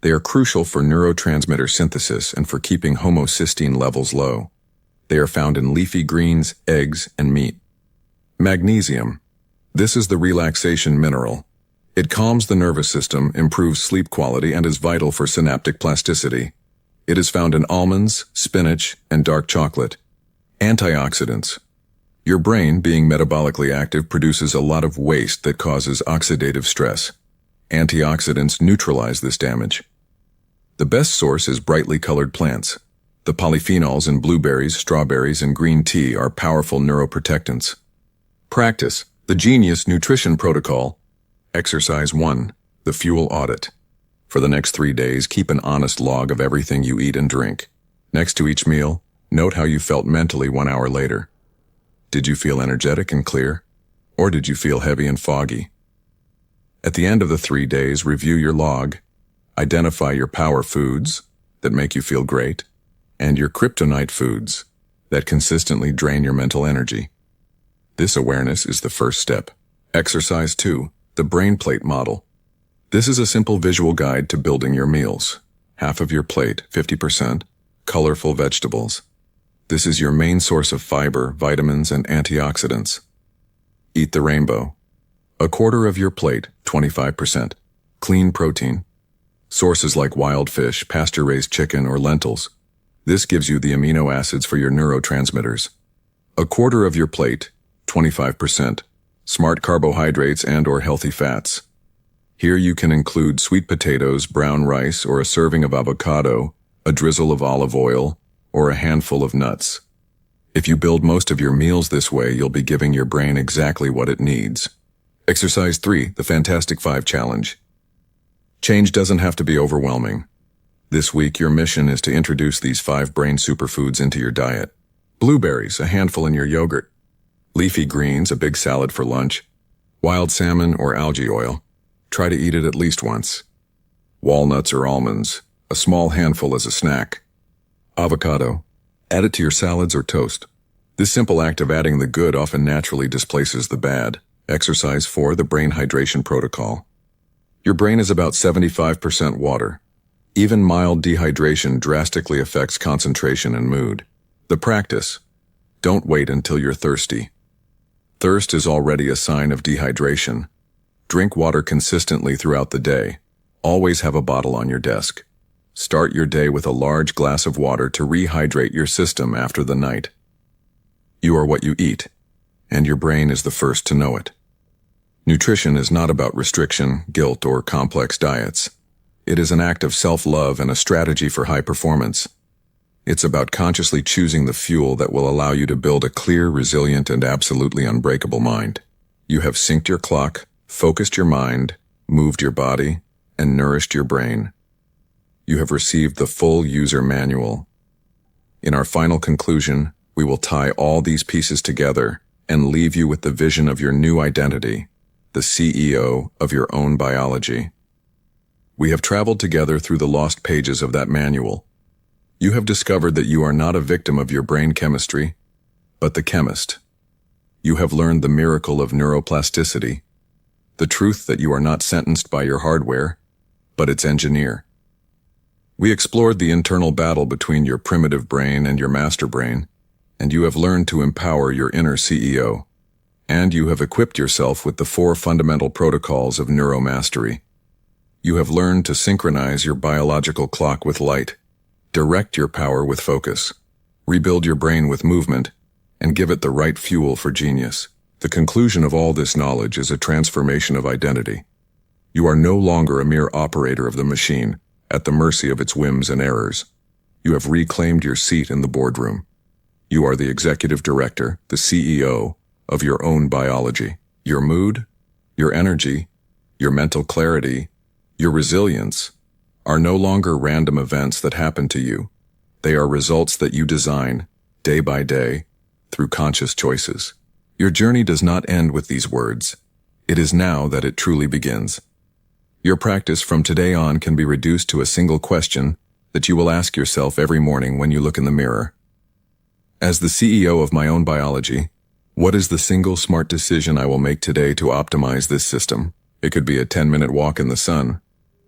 They are crucial for neurotransmitter synthesis and for keeping homocysteine levels low. They are found in leafy greens, eggs, and meat. Magnesium. This is the relaxation mineral. It calms the nervous system, improves sleep quality, and is vital for synaptic plasticity. It is found in almonds, spinach, and dark chocolate. Antioxidants. Your brain, being metabolically active, produces a lot of waste that causes oxidative stress. Antioxidants neutralize this damage. The best source is brightly colored plants. The polyphenols in blueberries, strawberries, and green tea are powerful neuroprotectants. Practice. The Genius Nutrition Protocol. Exercise 1. The Fuel Audit. For the next 3 days, keep an honest log of everything you eat and drink. Next to each meal, note how you felt mentally 1 hour later. Did you feel energetic and clear? Or did you feel heavy and foggy? At the end of the 3 days, review your log. Identify your power foods that make you feel great, and your kryptonite foods that consistently drain your mental energy. This awareness is the first step. Exercise 2. The Brain Plate Model. This is a simple visual guide to building your meals. Half of your plate, 50%, colorful vegetables. This is your main source of fiber, vitamins, and antioxidants. Eat the rainbow. A quarter of your plate, 25%, clean protein. Sources like wild fish, pasture-raised chicken, or lentils. This gives you the amino acids for your neurotransmitters. A quarter of your plate, 25%, smart carbohydrates and/or healthy fats. Here you can include sweet potatoes, brown rice, or a serving of avocado, a drizzle of olive oil, or a handful of nuts. If you build most of your meals this way, you'll be giving your brain exactly what it needs. Exercise 3, the Fantastic 5 Challenge. Change doesn't have to be overwhelming. This week, your mission is to introduce these 5 brain superfoods into your diet. Blueberries, a handful in your yogurt. Leafy greens, a big salad for lunch. Wild salmon or algae oil. Try to eat it at least once. Walnuts or almonds, a small handful as a snack. Avocado. Add it to your salads or toast. This simple act of adding the good often naturally displaces the bad. Exercise 4, the Brain Hydration Protocol. Your brain is about 75% water. Even mild dehydration drastically affects concentration and mood. The practice. Don't wait until you're thirsty. Thirst is already a sign of dehydration. Drink water consistently throughout the day. Always have a bottle on your desk. Start your day with a large glass of water to rehydrate your system after the night. You are what you eat, and your brain is the first to know it. Nutrition is not about restriction, guilt, or complex diets. It is an act of self-love and a strategy for high performance. It's about consciously choosing the fuel that will allow you to build a clear, resilient, and absolutely unbreakable mind. You have synced your clock, focused your mind, moved your body, and nourished your brain. You have received the full user manual. In our final conclusion, we will tie all these pieces together and leave you with the vision of your new identity, the CEO of your own biology. We have traveled together through the lost pages of that manual. You have discovered that you are not a victim of your brain chemistry, but the chemist. You have learned the miracle of neuroplasticity, the truth that you are not sentenced by your hardware, but its engineer. We explored the internal battle between your primitive brain and your master brain, and you have learned to empower your inner CEO. And you have equipped yourself with the 4 fundamental protocols of neuromastery. You have learned to synchronize your biological clock with light, direct your power with focus, rebuild your brain with movement, and give it the right fuel for genius. The conclusion of all this knowledge is a transformation of identity. You are no longer a mere operator of the machine, at the mercy of its whims and errors. You have reclaimed your seat in the boardroom. You are the executive director, the CEO, of your own biology. Your mood, your energy, your mental clarity, your resilience are no longer random events that happen to you. They are results that you design, day by day, through conscious choices. Your journey does not end with these words. It is now that it truly begins. Your practice from today on can be reduced to a single question that you will ask yourself every morning when you look in the mirror. As the CEO of my own biology, what is the single smart decision I will make today to optimize this system? It could be a 10-minute walk in the sun.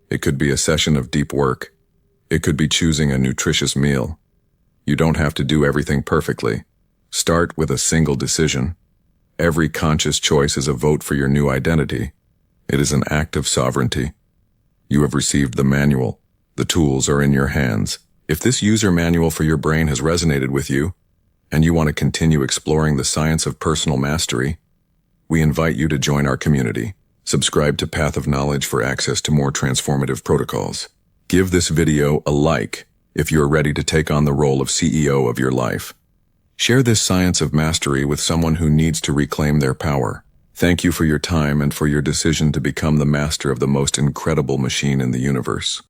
It could be a session of deep work. It could be choosing a nutritious meal. You don't have to do everything perfectly. Start with a single decision. Every conscious choice is a vote for your new identity. It is an act of sovereignty. You have received the manual. The tools are in your hands. If this user manual for your brain has resonated with you, and you want to continue exploring the science of personal mastery, we invite you to join our community. Subscribe to Path of Knowledge for access to more transformative protocols. Give this video a like if you are ready to take on the role of CEO of your life. Share this science of mastery with someone who needs to reclaim their power. Thank you for your time and for your decision to become the master of the most incredible machine in the universe.